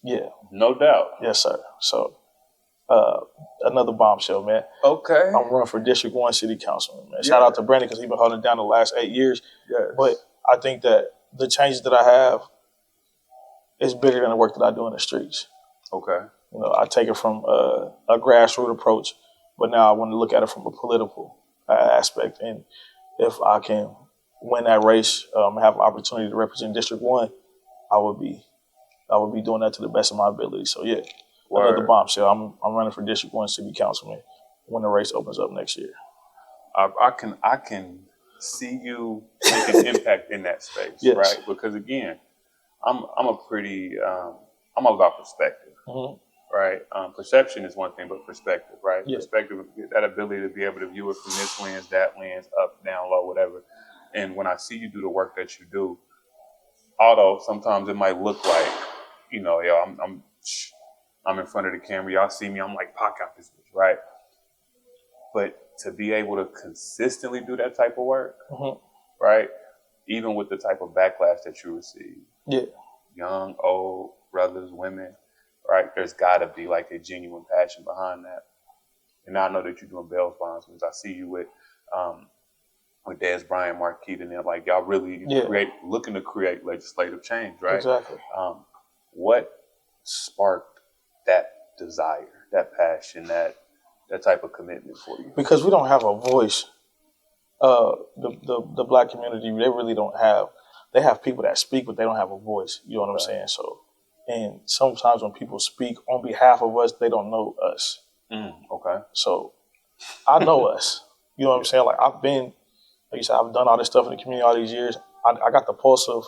Yeah. No doubt. Yes, sir. So, another bombshell, man. Okay. I'm running for District 1 City Councilman, man. Yeah. Shout out to Brandon because he's been holding it down the last 8 years. Yes. But I think that the changes that I have is bigger than the work that I do in the streets. Okay. You know, I take it from a grassroots approach, but now I want to look at it from a political aspect. And if I can win that race, have an opportunity to represent District 1, I would be doing that to the best of my ability. So yeah, another bombshell. I'm running for District 1 City Councilman when the race opens up next year. I can see you make an impact in that space, yes. right? Because again, I'm all about perspective, right? Perception is one thing, but perspective, right? Yeah. Perspective, that ability to be able to view it from this lens, that lens, up, down, low, whatever. And when I see you do the work that you do, although sometimes it might look like, you know, yo, I'm in front of the camera, y'all see me, I'm like, Pac out this bitch, right? But to be able to consistently do that type of work, right? Even with the type of backlash that you receive, young, old, brothers, women, right? There's got to be like a genuine passion behind that. And I know that you're doing Bell's Bondsman. I see you with Des Bryant, Marquette, and they're like, y'all really looking to create legislative change, right? Exactly. What sparked that desire, that passion, that type of commitment for you? Because we don't have a voice. The black community, they really don't have. They have people that speak, but they don't have a voice. You know what I'm saying? So, and sometimes when people speak on behalf of us, they don't know us. Okay. So, I know us. You know what I'm saying? Like I've been, like you said, I've done all this stuff in the community all these years. I got the pulse of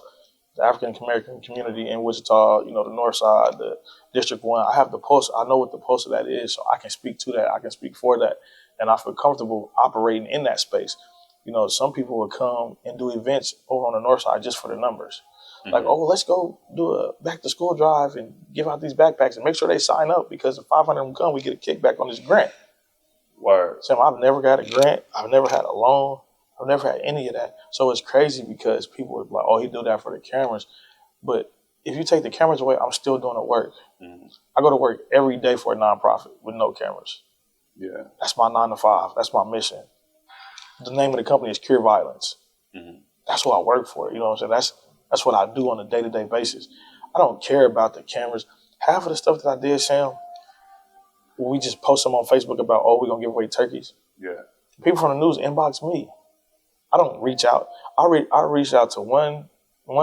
the African American community in Wichita, you know, the North Side, the District 1. I have the pulse. I know what the pulse of that is, so I can speak to that. I can speak for that. And I feel comfortable operating in that space. You know, some people would come and do events over on the North Side just for the numbers. Like, oh, let's go do a back-to-school drive and give out these backpacks and make sure they sign up because if 500 of them come, we get a kickback on this grant. Word. Sam, I've never got a grant. I've never had a loan. I've never had any of that. So it's crazy because people are like, oh, he do that for the cameras. But if you take the cameras away, I'm still doing the work. I go to work every day for a nonprofit with no cameras. Yeah. That's my 9 to 5. That's my mission. The name of the company is Cure Violence. That's what I work for. You know what I'm saying? That's what I do on a day-to-day basis. I don't care about the cameras. Half of the stuff that I did, Sam, we just post them on Facebook about, oh, we're going to give away turkeys. Yeah. People from the news inbox me. I don't reach out. I reached out to one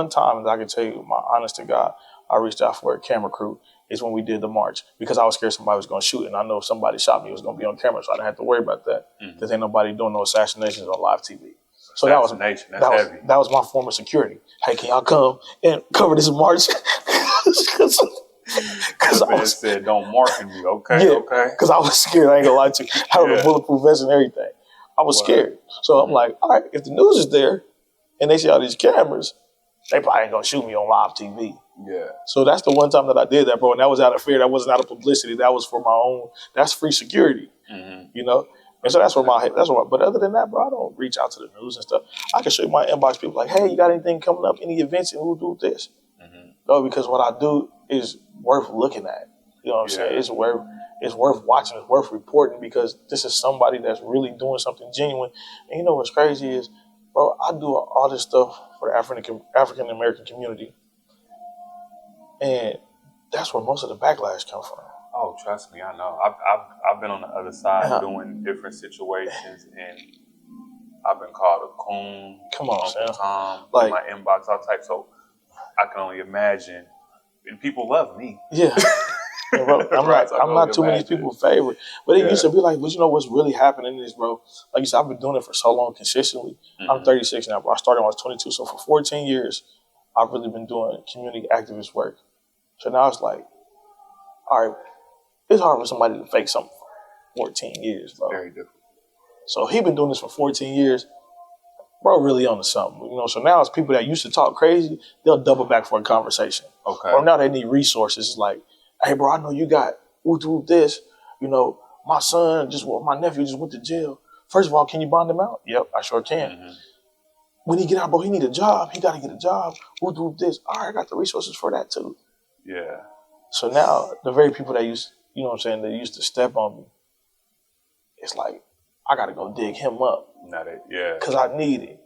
time, and I can tell you, my honest to God, I reached out for a camera crew. Is when we did the march because I was scared somebody was going to shoot, and I know if somebody shot me, it was going to be on camera, so I didn't have to worry about that. Because ain't nobody doing no assassinations on live TV. So that was my form of security. Hey, can y'all come and cover this march? Because I said, don't mark me, okay? Yeah, okay. Because I was scared. I ain't gonna lie to you. I had a bulletproof vest and everything. I was scared. So I'm like, all right, if the news is there and they see all these cameras, they probably ain't gonna shoot me on live TV. Yeah. So that's the one time that I did that, bro. And that was out of fear. That wasn't out of publicity. That was for my own. That's free security. You know. And so that's where but other than that, bro, I don't reach out to the news and stuff. I can show you my inbox. People like, hey, you got anything coming up? Any events? And we'll do this. No, because what I do is worth looking at. You know what I'm saying? It's worth watching. It's worth reporting because this is somebody that's really doing something genuine. And you know what's crazy is, bro, I do all this stuff for the African American community. And that's where most of the backlash comes from. Oh, trust me, I know. I've been on the other side doing different situations, and I've been called a coon. Come on, Uncle Sam. Tom, like, in my inbox, all types. So I can only imagine. And people love me. Yeah. And bro, I'm not too many people's favorite. But it used to be like, but you know what's really happening is, bro, like you said, I've been doing it for so long consistently. I'm 36 now, bro. I started when I was 22. So for 14 years, I've really been doing community activist work. So now it's like, all right, it's hard for somebody to fake something for 14 years, bro. Very difficult. So he been doing this for 14 years. Bro, really onto something, you know. So now it's people that used to talk crazy, they'll double back for a conversation. Okay. Or now they need resources. It's like, hey, bro, I know you got this. You know, my nephew just went to jail. First of all, can you bond him out? Yep, I sure can. When he get out, bro, he need a job. He got to get a job. This. All right, I got the resources for that too. Yeah. So now the very people that used, you know what I'm saying, that used to step on me, it's like I gotta go dig him up. Not it, yeah. Cause I need him.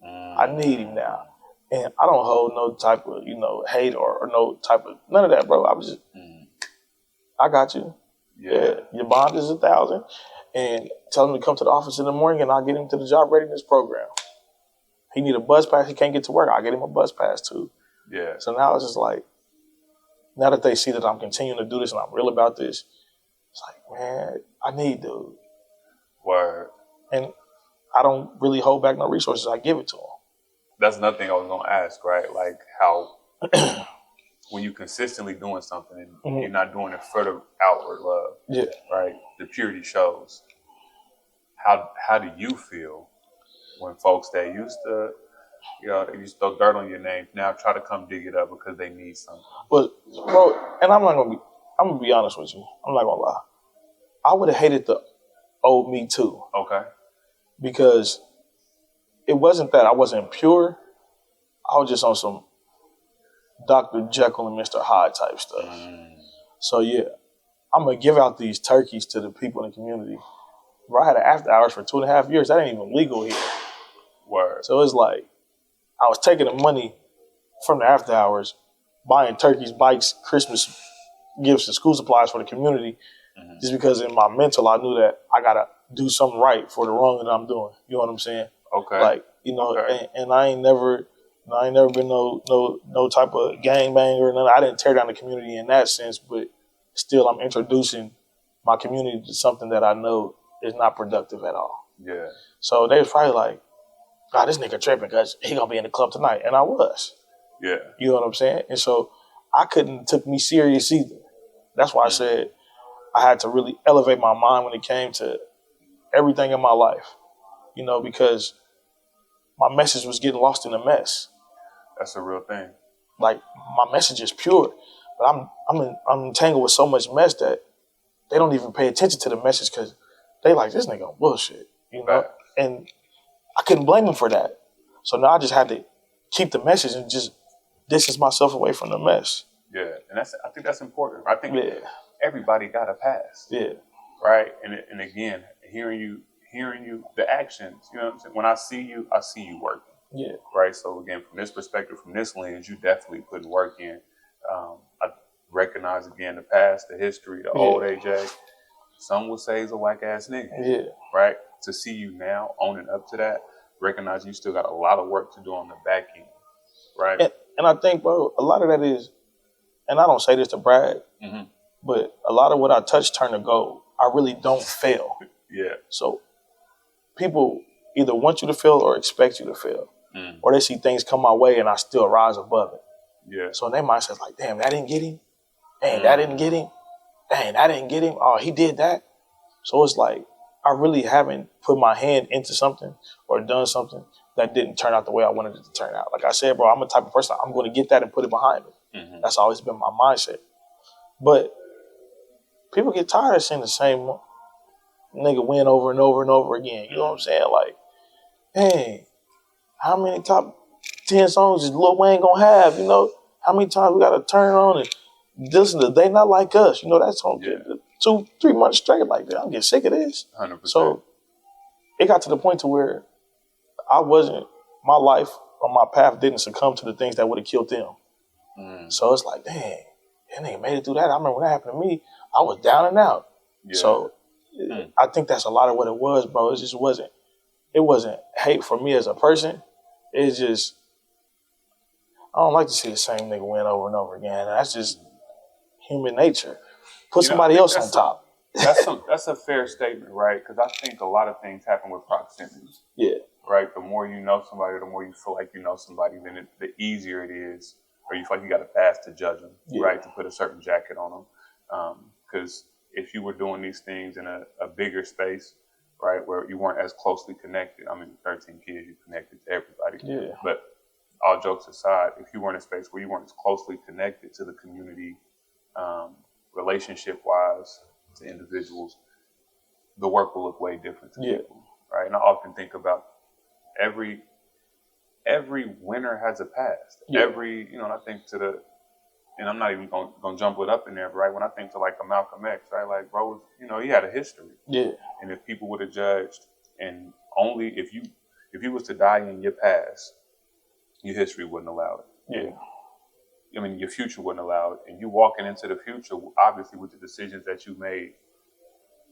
I need him now. And I don't hold no type of, hate or no type of none of that, bro. I was just I got you. Yeah. Your bond is 1,000. And tell him to come to the office in the morning and I'll get him to the job readiness program. He need a bus pass, he can't get to work, I'll get him a bus pass too. Yeah. So now it's just like, now that they see that I'm continuing to do this and I'm real about this, it's like, man, I need dude. Word. And I don't really hold back no resources, I give it to him. That's another thing I was gonna ask, right? Like how when you consistently doing something and you're not doing it for the outward love, right? The purity shows. How do you feel when folks that used to, they used to throw dirt on your name now try to come dig it up because they need something? But bro, and I'm gonna be honest with you. I'm not gonna lie. I would have hated the old me too. Okay. Because it wasn't that I wasn't pure. I was just on some Dr. Jekyll and Mr. Hyde type stuff. So yeah, I'm gonna give out these turkeys to the people in the community. Bro, I had an after hours for 2.5 years. That ain't even legal here. Word. So it's like I was taking the money from the after hours, buying turkeys, bikes, Christmas gifts, and school supplies for the community, just because in my mental I knew that I gotta do something right for the wrong that I'm doing. You know what I'm saying? Okay. Like, and I ain't never been no type of gangbanger or nothing. I didn't tear down the community in that sense, but still I'm introducing my community to something that I know is not productive at all. Yeah. So they was probably like, God, this nigga tripping because he gonna be in the club tonight. And I was. Yeah. You know what I'm saying? And so I couldn't took me serious either. That's why I said I had to really elevate my mind when it came to everything in my life. Because my message was getting lost in the mess. That's a real thing. Like my message is pure, but I'm entangled with so much mess that they don't even pay attention to the message because they like this nigga on bullshit, Right. And I couldn't blame them for that. So now I just had to keep the message and just distance myself away from the mess. Yeah, and I think that's important. I think everybody got a pass. Yeah. Right, and again, hearing you, the actions. You know what I'm saying? When I see you working. Yeah. Right. So again, from this perspective, from this lens, you definitely putting work in. I recognize again the past, the history, the old AJ. Some would say he's a whack ass nigga. Yeah. Right. To see you now owning up to that, recognize you still got a lot of work to do on the back end. Right. And I think, bro, a lot of that is, and I don't say this to brag, but a lot of what I touch turn to gold. I really don't fail. Yeah. So people either want you to fail or expect you to fail. Or they see things come my way and I still rise above it. Yeah. So in their mindset, like, damn, that didn't get him. Dang, that didn't get him. Dang, that didn't get him. Oh, he did that. So it's like, I really haven't put my hand into something or done something that didn't turn out the way I wanted it to turn out. Like I said, bro, I'm the type of person, I'm going to get that and put it behind me. That's always been my mindset. But people get tired of seeing the same nigga win over and over and over again. You know what I'm saying? Like, hey, how many top 10 songs is Lil Wayne gonna have? How many times we gotta turn on and listen to They Not Like Us? That song 2-3 months straight like that. I'm getting sick of this. 100%. So it got to the point to where my life or my path didn't succumb to the things that would have killed them. So it's like, dang, that nigga made it through that. I remember when that happened to me, I was down and out. Yeah. So I think that's a lot of what it was, bro. It wasn't hate for me as a person. It's just, I don't like to see the same nigga win over and over again. That's just human nature. Put somebody else on top. That's a fair statement, right? Because I think a lot of things happen with proximity. Yeah. Right? The more you know somebody, the more you feel like you know somebody, then the easier it is, or you feel like you got to pass to judge them, right? To put a certain jacket on them. Because if you were doing these things in a bigger space, right, where you weren't as closely connected, 13 kids, you connected to everybody. Yeah. But all jokes aside, if you were in a space where you weren't as closely connected to the community, relationship-wise, to individuals, the work will look way different to people, right? And I often think about every winner has a past. I think to and I'm not even gonna jump it up in there, but right when I think to like a Malcolm X, right, like bro was, he had a history. Yeah. And if people would have judged, and only if you was to die in your past, your history wouldn't allow it. Yeah. I mean, your future wouldn't allow it. And you walking into the future, obviously with the decisions that you made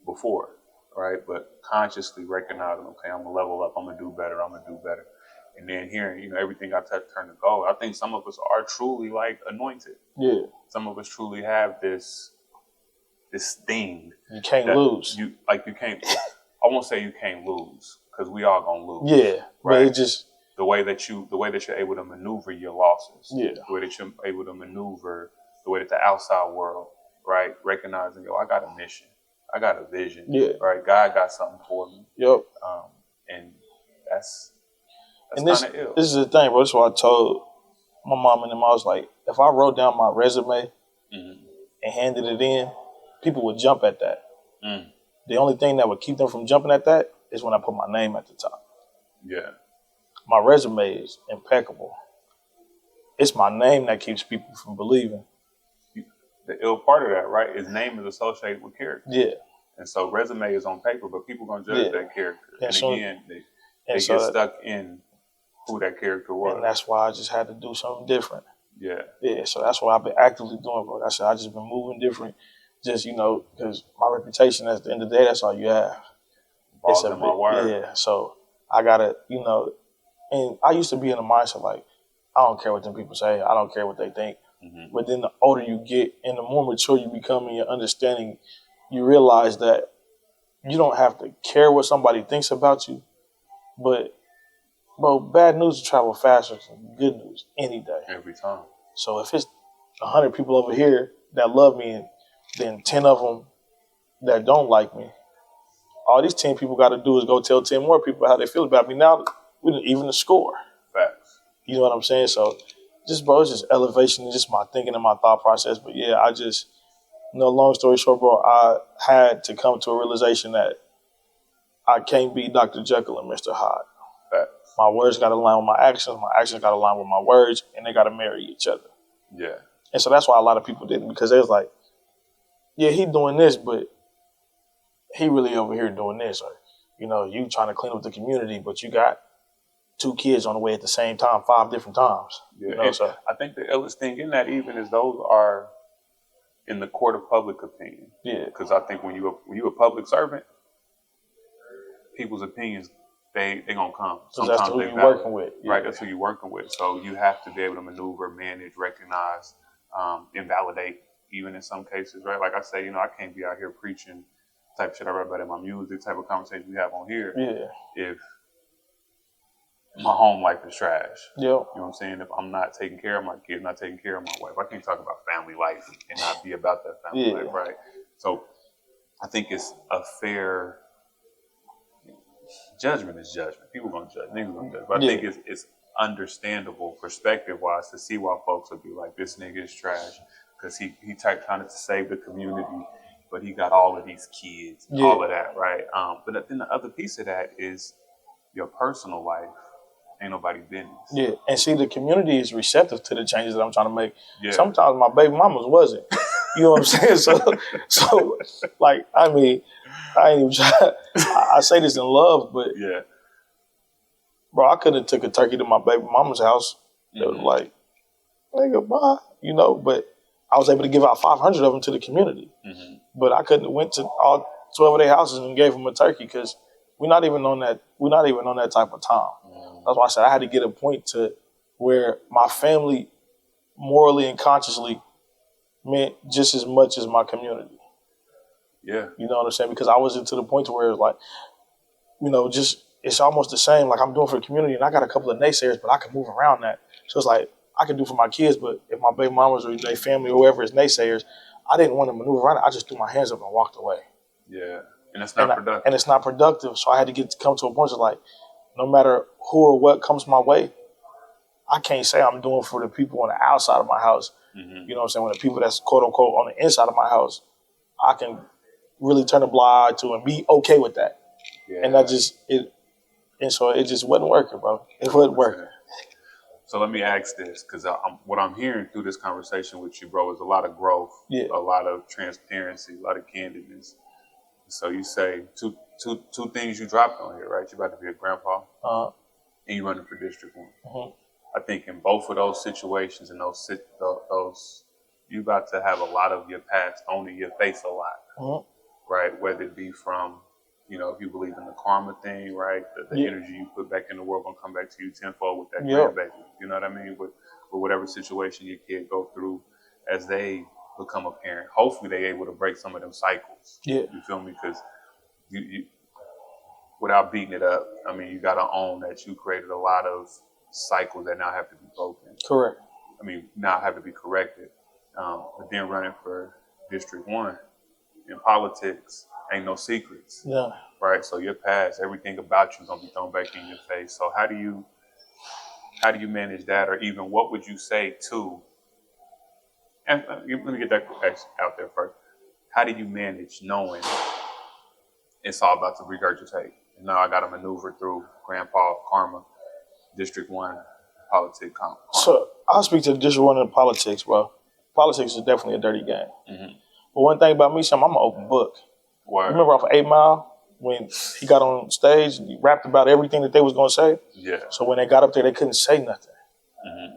before, right? But consciously recognizing, okay, I'm gonna level up, I'm gonna do better. And then hearing, everything I touch turn to gold. I think some of us are truly like anointed. Yeah. Some of us truly have this thing. You can't lose. You can't, I won't say you can't lose, because we all gonna lose. Yeah. Right? But it just, the way that you're able to maneuver your losses. Yeah. The way that you're able to maneuver, the way that the outside world, right? Recognizing, I got a mission. I got a vision. Yeah. Right? God got something for me. Yep. And that's and kind of ill. This is the thing, bro. That's what I told my mom and them. I was like, if I wrote down my resume and handed it in, people would jump at that. Mm. The only thing that would keep them from jumping at that is when I put my name at the top. Yeah. My resume is impeccable. It's my name that keeps people from believing. The ill part of that, right, is name is associated with character. Yeah. And so resume is on paper, but people going to judge that character. And again, they get stuck in who that character was. And that's why I just had to do something different. Yeah. Yeah, so that's what I've been actively doing, bro. Like I said, I just been moving different. Just, because my reputation, at the end of the day, that's all you have. Balls in my word. Yeah, so I got to, and I used to be in the mindset like, I don't care what them people say. I don't care what they think. Mm-hmm. But then the older you get and the more mature you become in your understanding, you realize that you don't have to care what somebody thinks about you. But bad news will travel faster than good news any day. Every time. So if it's 100 people over here that love me and then 10 of them that don't like me, all these 10 people got to do is go tell 10 more people how they feel about me. Now we didn't even score. Facts. You know what I'm saying? So it's just elevation and just my thinking and my thought process. But yeah, I just, long story short, bro, I had to come to a realization that I can't be Dr. Jekyll and Mr. Hyde. Facts. My words got to align with my actions got to align with my words, and they got to marry each other. Yeah. And so that's why a lot of people didn't, because they was like, yeah, he doing this, but he really over here doing this. Or, you trying to clean up the community, but you got 2 kids on the way at the same time, 5 different times. Yeah. So I think the illest thing in that even is those are in the court of public opinion. Yeah. Because I think when you a public servant, people's opinions, they gonna come. Sometimes that's who you're working with. Yeah. Right, that's who you're working with. So you have to be able to maneuver, manage, recognize, invalidate, even in some cases, right? Like I say, I can't be out here preaching type of shit I write about in my music, type of conversation we have on here. Yeah. If my home life is trash. Yep. You know what I'm saying? If I'm not taking care of my kids, not taking care of my wife, I can't talk about family life and not be about that family life, right? So I think it's a fair judgment is judgment. People gonna judge, niggas gonna judge. But I think it's understandable perspective-wise to see why folks would be like, this nigga is trash because he trying to save the community, but he got all of these kids, all of that, right? But then the other piece of that is your personal life. Ain't nobody business. Yeah, and see, the community is receptive to the changes that I'm trying to make. Yeah. Sometimes my baby mamas wasn't. You know what I'm saying? So like, I mean, I ain't even try. I say this in love, but bro, I couldn't have took a turkey to my baby mama's house. They was like, nigga, bye. But I was able to give out 500 of them to the community. Mm-hmm. But I couldn't have went to all 12 of their houses and gave them a turkey because we're not even on that type of time. That's why I said I had to get a point to where my family morally and consciously meant just as much as my community. Yeah. You know what I'm saying? Because I was into the point to where it's like, just it's almost the same like I'm doing for the community and I got a couple of naysayers, but I can move around that. So it's like I can do for my kids, but if my baby mamas or their family or whoever is naysayers, I didn't want to maneuver around it. I just threw my hands up and walked away. Yeah. And it's not productive. And it's not productive. So I had to come to a point of like, no matter who or what comes my way, I can't say I'm doing for the people on the outside of my house. Mm-hmm. You know what I'm saying? When the people that's quote unquote on the inside of my house, I can really turn a blind eye to and be okay with that. Yeah. And so it just wasn't working, bro. It wasn't working. So let me ask this, because what I'm hearing through this conversation with you, bro, is a lot of growth, a lot of transparency, a lot of candidness. So you say two things you dropped on here, right? You're about to be a grandpa, and you're running for District 1. Mm-hmm. I think in both of those situations and those you about to have a lot of your past thrown in your face a lot, right? Whether it be from, if you believe in the karma thing, right? The energy you put back in the world gonna come back to you tenfold with that grandbaby. You know what I mean? With whatever situation your kid go through as they become a parent. Hopefully they able to break some of them cycles. Yeah. You feel me? Because you without beating it up, I mean, you gotta own that you created a lot of cycles that now have to be broken. Correct. I mean, now have to be corrected. But then running for District 1 in politics ain't no secrets. Yeah. Right? So your past, everything about you is gonna be thrown back in your face. So how do you manage that, or even what would you say to, and let me get that out there first. How do you manage knowing it's all about to regurgitate? And now I got to maneuver through grandpa karma, District 1 politics karma. So I'll speak to District 1 in politics, bro. Politics is definitely a dirty game. Mm-hmm. But one thing about me, I'm an open book. Word. Remember off of 8 Mile when he got on stage and he rapped about everything that they was gonna say? Yeah. So when they got up there, they couldn't say nothing. Mm-hmm.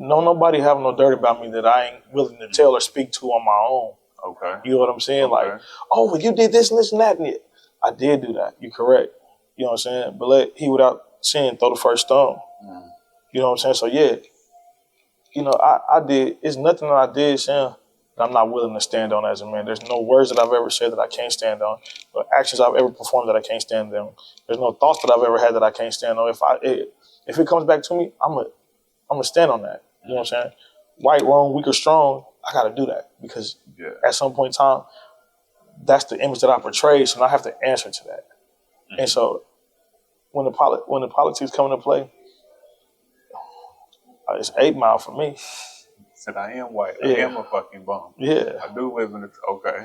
No, nobody have no dirt about me that I ain't willing to tell or speak to on my own. Okay. You know what I'm saying? Okay. Like, oh, well, you did this and this and that. And I did do that. You correct. You know what I'm saying? But let he without sin throw the first stone. Mm. You know what I'm saying? So yeah, I did. It's nothing that I did, Sam, that I'm not willing to stand on as a man. There's no words that I've ever said that I can't stand on, or actions I've ever performed that I can't stand on. There's no thoughts that I've ever had that I can't stand on. If it comes back to me, I'm gonna stand on that. You know what I'm saying? Right, wrong, weak or strong, I gotta do that because at some point in time, that's the image that I portray, so I have to answer to that. Mm-hmm. And so when the politics come into play, it's 8 Mile for me. Said I am white. I am a fucking bum. Yeah. I do live in a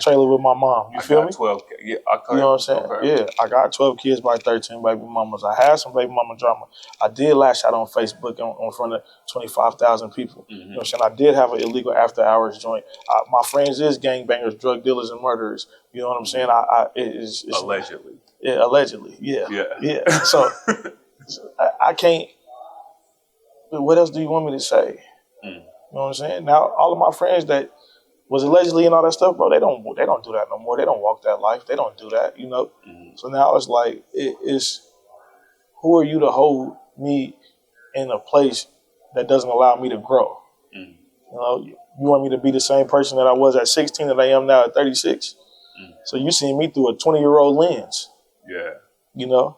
trailer with my mom. You feel me? 12 kids. Yeah, you know what I'm saying? Okay. Yeah. I got 12 kids by 13 baby mamas. I had some baby mama drama. I did lash out on Facebook in front of 25,000 people. Mm-hmm. You know what I'm saying? I did have an illegal after hours joint. My friends is gangbangers, drug dealers, and murderers. You know what I'm saying? It's allegedly. Yeah, allegedly. Yeah. So I can't. What else do you want me to say? Mm. You know what I'm saying? Now, all of my friends that was allegedly and all that stuff, bro, they don't do that no more. They don't walk that life. They don't do that, Mm-hmm. So now it's like, it's who are you to hold me in a place that doesn't allow me to grow? Mm-hmm. You want me to be the same person that I was at 16 that I am now at 36? Mm-hmm. So you see me through a 20-year-old lens. Yeah.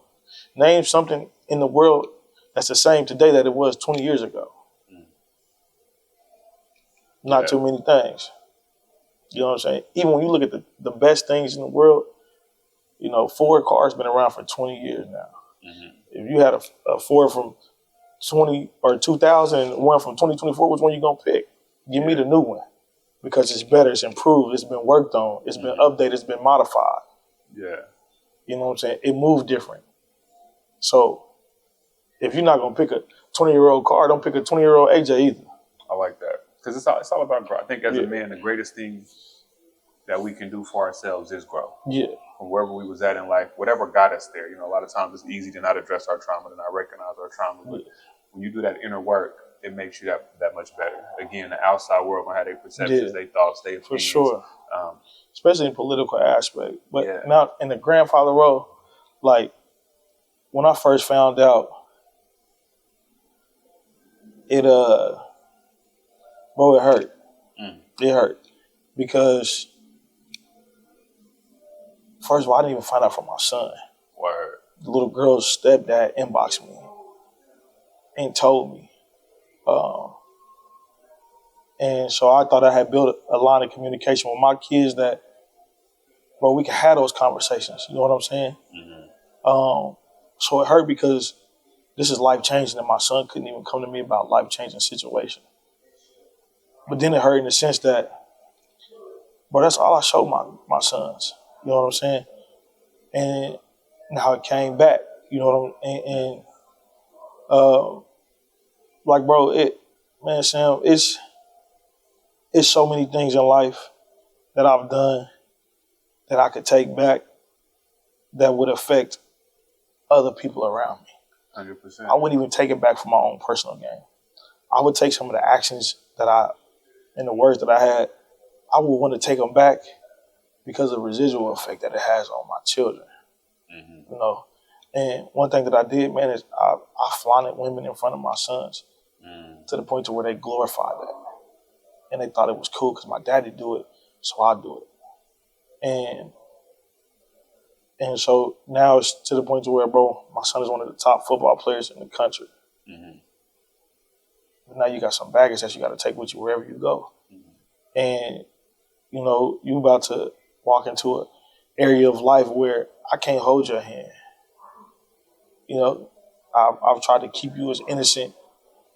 Name something in the world that's the same today that it was 20 years ago. Not too many things. You know what I'm saying? Even when you look at the best things in the world, Ford car's been around for 20 years now. Mm-hmm. If you had a Ford from 20 or 2000 and one from 2024, which one you gonna pick? Give me the new one because it's better, it's improved, it's been worked on, it's been updated, it's been modified. Yeah. You know what I'm saying? It moved different. So if you're not gonna pick a 20-year-old car, don't pick a 20-year-old AJ either. I like that. Because it's all about growth. I think as a man, the greatest thing that we can do for ourselves is grow. Yeah. From wherever we was at in life, whatever got us there. A lot of times it's easy to not address our trauma, to not recognize our trauma. But when you do that inner work, it makes you that much better. Again, the outside world might have their perceptions, their thoughts, their opinions. For sure. Especially in political aspect. But now in the grandfather role, like when I first found out, bro, it hurt. It hurt. Because, first of all, I didn't even find out from my son. Word. The little girl's stepdad inboxed me and told me. And so I thought I had built a line of communication with my kids that, bro, we could have those conversations. You know what I'm saying? Mm-hmm. So it hurt because this is life-changing and my son couldn't even come to me about life-changing situation. But then it hurt in the sense that, bro, that's all I showed my sons. You know what I'm saying? And now it came back. You know what I'm saying? And like, bro, man, Sam, it's so many things in life that I've done that I could take back that would affect other people around me. 100%. I wouldn't even take it back for my own personal gain. I would take some of the actions and the words that I had, I would want to take them back because of the residual effect that it has on my children. Mm-hmm. You know, and one thing that I did, man, is I flaunted women in front of my sons to the point to where they glorified that. And they thought it was cool because my daddy do it, so I do it. And so now it's to the point to where, bro, my son is one of the top football players in the country. Mm-hmm. But now you got some baggage that you got to take with you wherever you go. Mm-hmm. And, you know, you about to walk into an area of life where I can't hold your hand. You know, I've tried to keep you as innocent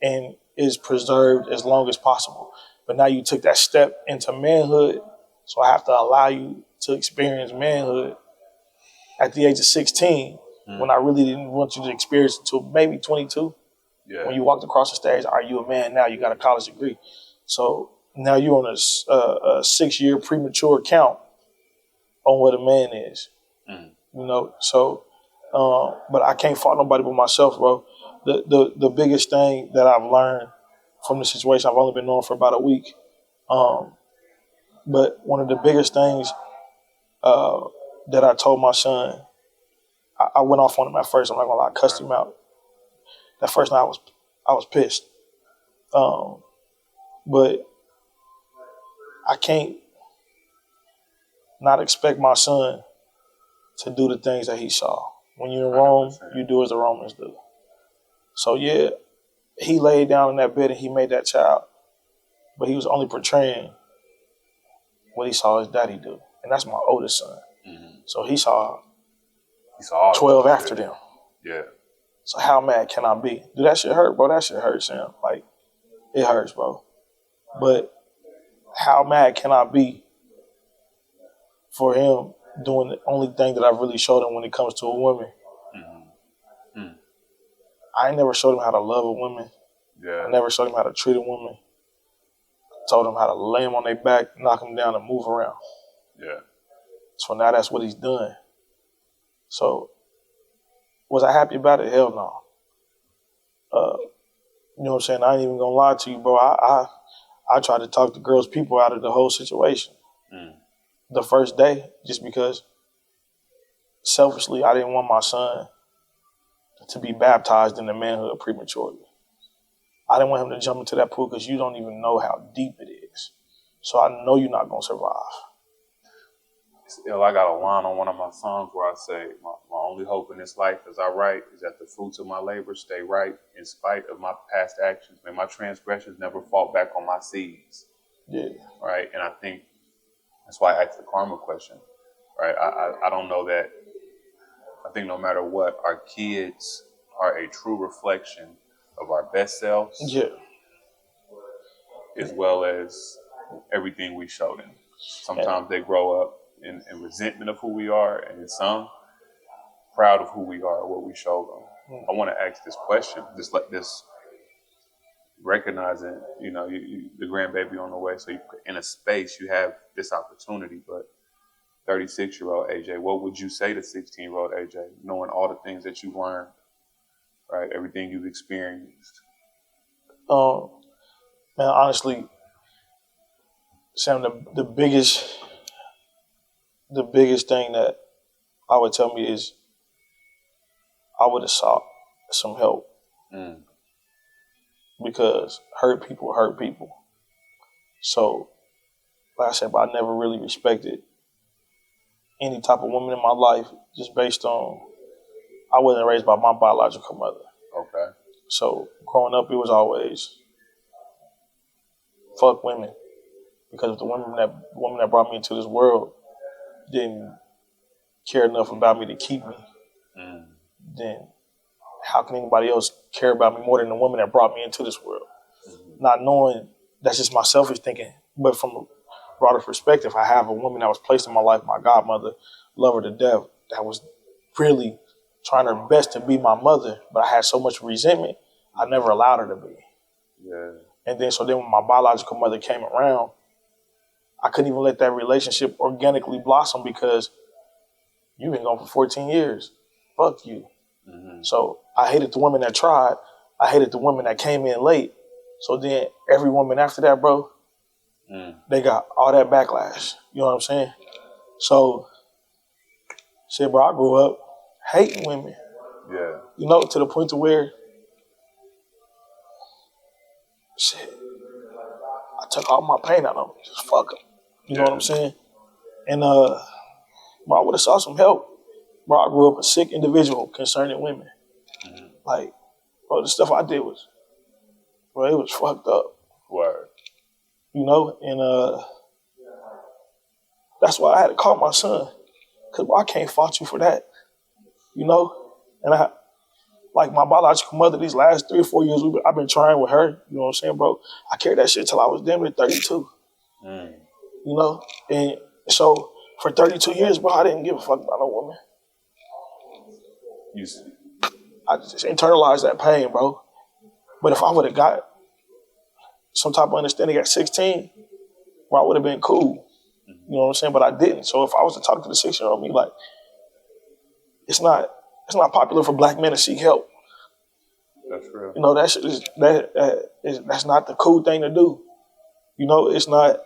and as preserved as long as possible. But now you took that step into manhood, so I have to allow you to experience manhood at the age of 16 when I really didn't want you to experience it until maybe 22. Yeah. When you walked across the stage, are you a man now? You got a college degree. So now you're on a 6-year premature count on what a man is. You know, so, but I can't fault nobody but myself, bro. The biggest thing that I've learned from the situation, I've only been knowing for about a week, but one of the biggest things that I told my son, I went off on him at first. I'm not gonna lie, I cussed him out. That first night I was pissed. But I can't not expect my son to do the things that he saw. When you're in Rome, you do as the Romans do. So yeah, he laid down in that bed and he made that child, but he was only portraying what he saw his daddy do. And that's my oldest son. Mm-hmm. So he saw 12 after them. Yeah. So how mad can I be? Dude, that shit hurt, bro. That shit hurts, Sam. Like, it hurts, bro. But how mad can I be for him doing the only thing that I've really showed him when it comes to a woman? Mm-hmm. I ain't never showed him how to love a woman. Yeah. I never showed him how to treat a woman. I told him how to lay him on their back, knock him down, and move around. Yeah. So now that's what he's done. So was I happy about it? Hell no. You know what I'm saying? I ain't even gonna lie to you, bro. I tried to talk the girls' people out of the whole situation the first day, just because selfishly I didn't want my son to be baptized into manhood prematurely. I didn't want him to jump into that pool because you don't even know how deep it is. So I know you're not gonna survive. Still, I got a line on one of my songs where I say, my only hope in this life, as I write, is that the fruits of my labor stay right in spite of my past actions. May my transgressions never fall back on my seeds. Yeah. Right? And I think that's why I asked the karma question. Right? I don't know that. I think no matter what, our kids are a true reflection of our best selves. Yeah. As well as everything we show them. Sometimes they grow up in resentment of who we are, and in some, proud of who we are, what we show them. I want to ask this question, just like this, recognizing, you know, the grandbaby on the way, so in a space you have this opportunity, but 36-year-old AJ, what would you say to 16-year-old AJ, knowing all the things that you've learned, right, everything you've experienced? Man, honestly, Sam, the biggest thing that I would tell me is I would have sought some help. Because hurt people. So, like I said, but I never really respected any type of woman in my life just based on I wasn't raised by my biological mother. Okay. So growing up, it was always fuck women. Because if the woman that brought me into this world didn't care enough about me to keep me, then how can anybody else care about me more than the woman that brought me into this world? Not knowing that's just my selfish thinking, but from a broader perspective, I have a woman that was placed in my life, my godmother, love her to death, that was really trying her best to be my mother, but I had so much resentment, I never allowed her to be. Yeah. And then when my biological mother came around, I couldn't even let that relationship organically blossom because you've been gone for 14 years. Fuck you. Mm-hmm. So I hated the women that tried. I hated the women that came in late. So then every woman after that, bro, they got all that backlash. You know what I'm saying? So, shit, bro, I grew up hating women. Yeah. You know, to the point to where, shit, I took all my pain out of them. Just fuck them. You know what I'm saying? And, bro, I would have sought some help. Bro, I grew up a sick individual concerning women. Mm-hmm. Like, bro, the stuff I did was, bro, it was fucked up. Word. You know, and that's why I had to call my son. Because, bro, I can't fault you for that. You know? And like my biological mother, these last 3 or 4 years, I've been trying with her. You know what I'm saying, bro? I carried that shit till I was damn near 32. You know? And so for 32 years, bro, I didn't give a fuck about no woman. I just internalized that pain, bro. But if I would have got some type of understanding at 16, bro, I would have been cool. You know what I'm saying? But I didn't. So if I was to talk to the 6-year-old me, like, it's not popular for black men to seek help. That's real. You know, that's not the cool thing to do. You know, it's not.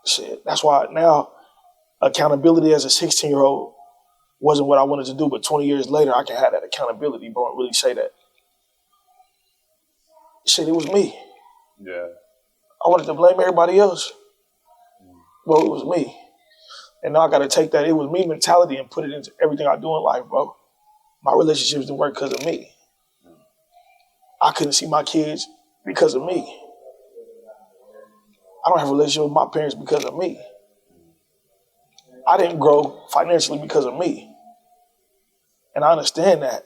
Shit. That's why now accountability as a 16-year-old wasn't what I wanted to do. But 20 years later, I can have that accountability, bro, and really say that. Shit, it was me. Yeah. I wanted to blame everybody else. Bro, it was me. And now I got to take that it was me mentality and put it into everything I do in life, bro. My relationships didn't work because of me. I couldn't see my kids because of me. I don't have a relationship with my parents because of me. I didn't grow financially because of me. And I understand that.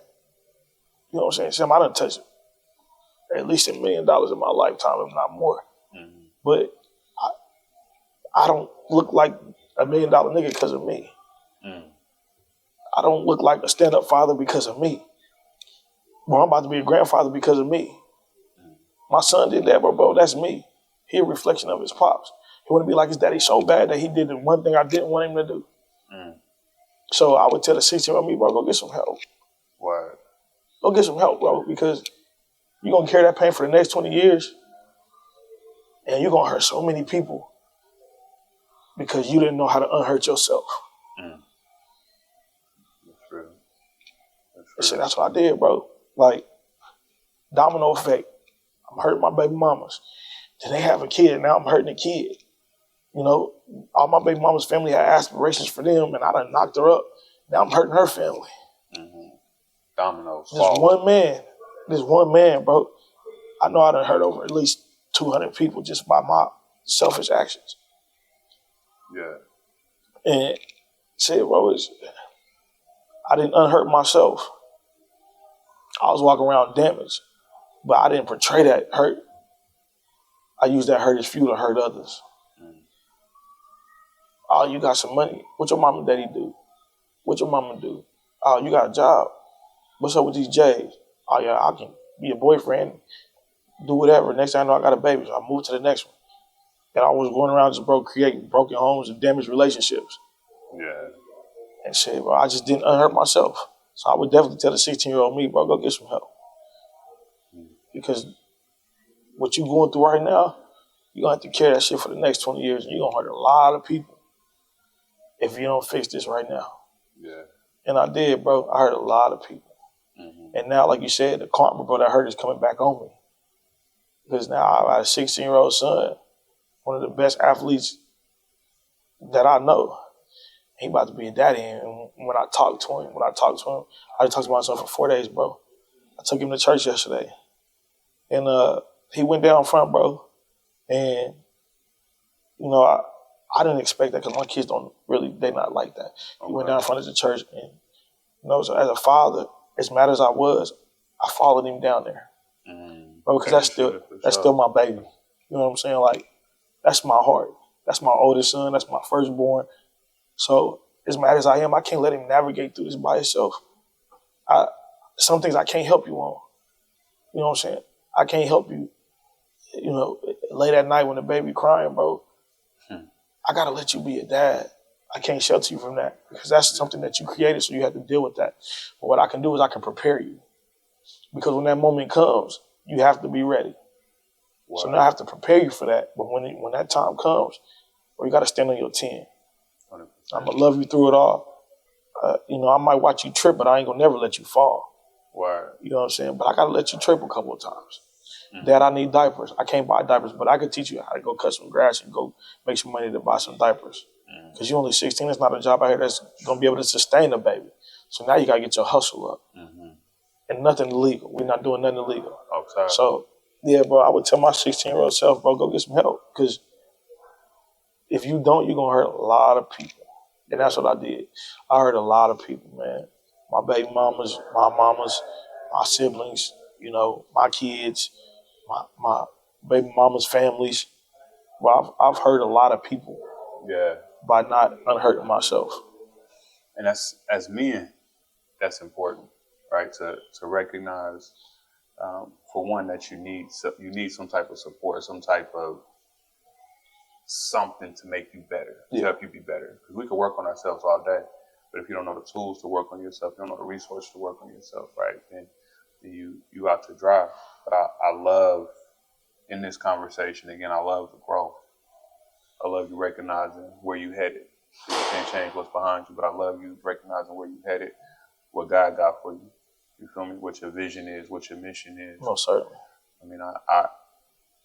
You know what I'm saying? Sam, I done touched at least $1 million in my lifetime, if not more. Mm-hmm. But I don't look like $1 million nigga because of me. I don't look like a stand-up father because of me. Bro, I'm about to be a grandfather because of me. My son did that, bro, that's me. He a reflection of his pops. He want to be like his daddy so bad that he did the one thing I didn't want him to do. So I would tell the 16-year-old me, bro, go get some help. Word. Go get some help, bro, because you're going to carry that pain for the next 20 years and you're going to hurt so many people because you didn't know how to unhurt yourself. That's true. That's what I did, bro. Like, domino effect. I'm hurting my baby mamas. Then they have a kid, now I'm hurting the kid. You know, all my baby mama's family had aspirations for them, and I done knocked her up. Now I'm hurting her family. Dominoes. This one man, bro. I know I done hurt over at least 200 people just by my selfish actions. Yeah. And shit, bro, I didn't unhurt myself. I was walking around damaged, but I didn't portray that hurt. I used that hurt as fuel to hurt others. Oh, you got some money. What your mama and daddy do? What your mama do? Oh, you got a job. What's up with these J's? Oh, yeah, I can be a boyfriend, do whatever. Next thing I know, I got a baby, so I moved to the next one. And I was going around just creating broken homes and damaged relationships. Yeah. And shit, bro, I just didn't unhurt myself. So I would definitely tell the 16-year-old me, bro, go get some help. Because what you going through right now, you're going to have to carry that shit for the next 20 years, and you're going to hurt a lot of people if you don't fix this right now. Yeah. And I did, bro. I hurt a lot of people. And now, like you said, the karma, bro, that hurt is coming back on me. Because now I got a 16-year-old son, one of the best athletes that I know. He about to be a daddy. And when I talked to him, I talked to my son for 4 days, bro. I took him to church yesterday. And he went down front, bro. And, you know, I didn't expect that because my kids they're not like that. He went down front of the church. And, you know, so as a father, as mad as I was, I followed him down there. Bro, because that's still my baby. You know what I'm saying? Like, that's my heart. That's my oldest son. That's my firstborn. So as mad as I am, I can't let him navigate through this by himself. some things I can't help you on. You know what I'm saying? I can't help you, late at night when the baby crying, bro. I gotta let you be a dad. I can't shelter you from that because that's something that you created, so you have to deal with that. But what I can do is I can prepare you. Because when that moment comes, you have to be ready. Wow. So now I have to prepare you for that. But when that time comes, you got to stand on your 10. 100%. I'm going to love you through it all. I might watch you trip, but I ain't going to never let you fall. Wow. You know what I'm saying? But I got to let you trip a couple of times. Mm-hmm. Dad, I need diapers. I can't buy diapers, but I could teach you how to go cut some grass and go make some money to buy some diapers. Because you're only 16. There's not a job out here that's going to be able to sustain a baby. So now you got to get your hustle up. Mm-hmm. And nothing illegal. We're not doing nothing illegal. Okay. So, yeah, bro, I would tell my 16-year-old self, bro, go get some help. Because if you don't, you're going to hurt a lot of people. And that's what I did. I hurt a lot of people, man. My baby mamas, my siblings, my kids, my baby mamas' families. Well, I've hurt a lot of people. Yeah. By not unhurting myself. And that's, as men, that's important, right? To recognize, for one, that you need some type of support, some type of something to make you better, to help you be better. Because we can work on ourselves all day, but if you don't know the tools to work on yourself, you don't know the resources to work on yourself, right? Then you out to dry. But I love, in this conversation, again, I love the growth. I love you recognizing where you headed. You can't change what's behind you, but I love you recognizing where you headed, what God got for you. You feel me? What your vision is, what your mission is. Most certainly. I mean, I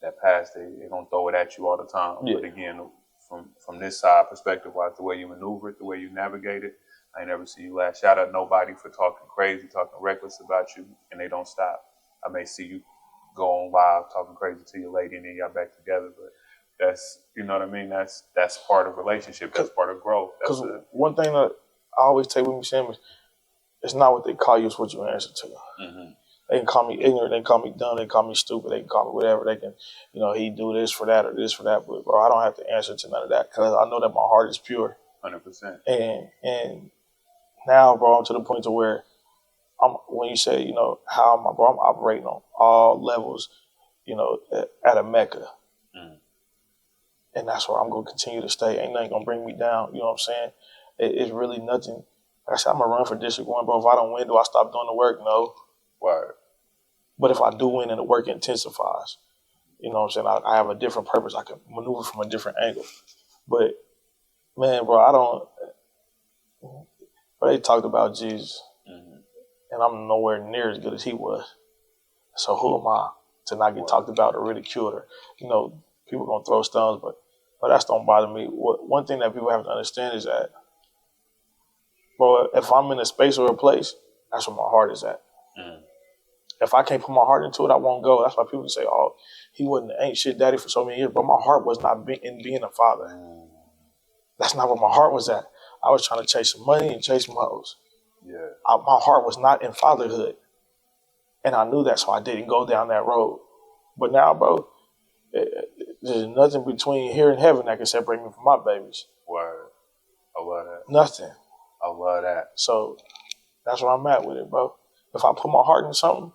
that past, they don't throw it at you all the time. Yeah. But again, from this side perspective-wise, the way you maneuver it, the way you navigate it, I ain't never see you lash out at nobody for talking crazy, talking reckless about you, and they don't stop. I may see you go on live talking crazy to your lady, and then y'all back together, but that's, you know what I mean? That's part of relationship. That's part of growth. Because one thing that I always take with me, Sam, is it's not what they call you, it's what you answer to. Mm-hmm. They can call me ignorant, they can call me dumb, they can call me stupid, they can call me whatever. They can, he do this for that or this for that. But, bro, I don't have to answer to none of that because I know that my heart is pure. 100%. And now, bro, I'm to the point to where when you say, how am I, bro, I'm operating on all levels, at a Mecca. Mm. And that's where I'm going to continue to stay. Ain't nothing going to bring me down. You know what I'm saying? It's really nothing. Like I said, I'm going to run for District 1, bro. If I don't win, do I stop doing the work? No. Word. But if I do win and the work intensifies, you know what I'm saying? I have a different purpose. I can maneuver from a different angle. But, man, bro, they talked about Jesus. Mm-hmm. And I'm nowhere near as good as he was. So who am I to not get talked about or ridiculed? Or, people going to throw stones, but that don't bother me. One thing that people have to understand is that, bro, if I'm in a space or a place, that's where my heart is at. Mm. If I can't put my heart into it, I won't go. That's why people say, oh, he ain't shit daddy for so many years. But my heart was not in being a father. Mm. That's not where my heart was at. I was trying to chase some money and chase some hoes. Yeah. My heart was not in fatherhood. And I knew that, so I didn't go down that road. But now, bro, there's nothing between here and heaven that can separate me from my babies. Word. I love that. Nothing. I love that. So that's where I'm at with it, bro. If I put my heart into something,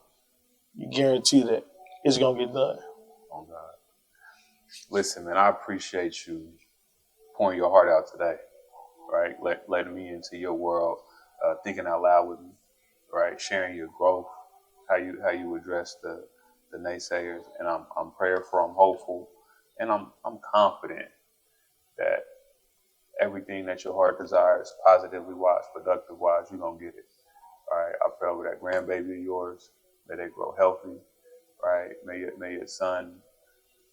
you guarantee that it's going to get done. Oh, God. Listen, man, I appreciate you pouring your heart out today, right? Letting me into your world, thinking out loud with me, right? Sharing your growth, how you address the naysayers. And I'm prayerful, I'm hopeful, and I'm confident that everything that your heart desires, positively wise, productive wise, you're going to get it. All right. I pray over that grandbaby of yours, may they grow healthy, right? May your son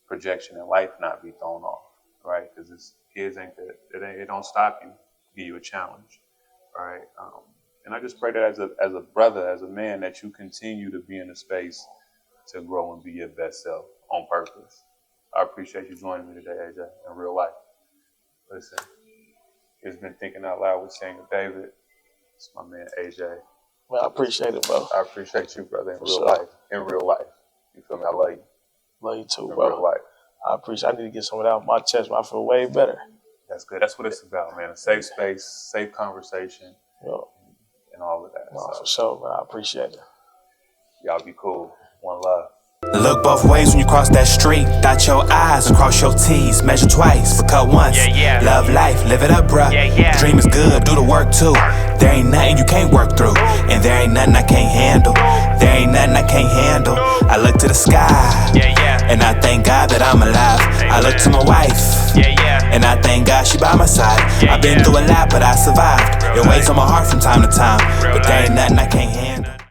projection in life not be thrown off, right? Because kids it don't stop you, give you a challenge, right? And I just pray that as a brother, as a man, that you continue to be in a space to grow and be your best self on purpose. I appreciate you joining me today, AJ, in real life. Listen, it's been Thinking Out Loud with Samuel David. It's my man, AJ. Man, I appreciate it, bro. I appreciate you, brother, in real life. In real life. You feel me? I love you. Love you too, in bro. Real life. I need to get some of that off my chest, but I feel way better. That's good. That's what it's about, man. A safe space, safe conversation, and all of that. No, for sure, man. I appreciate it. Y'all be cool. One love. Look both ways when you cross that street. Dot your I's and cross your T's. Measure twice, but cut once. Love life, live it up, bruh. Dream is good, do the work too. There ain't nothing you can't work through, and there ain't nothing I can't handle. There ain't nothing I can't handle. I look to the sky, and I thank God that I'm alive. I look to my wife, and I thank God she by my side. I've been through a lot, but I survived. It weighs on my heart from time to time, but there ain't nothing I can't handle.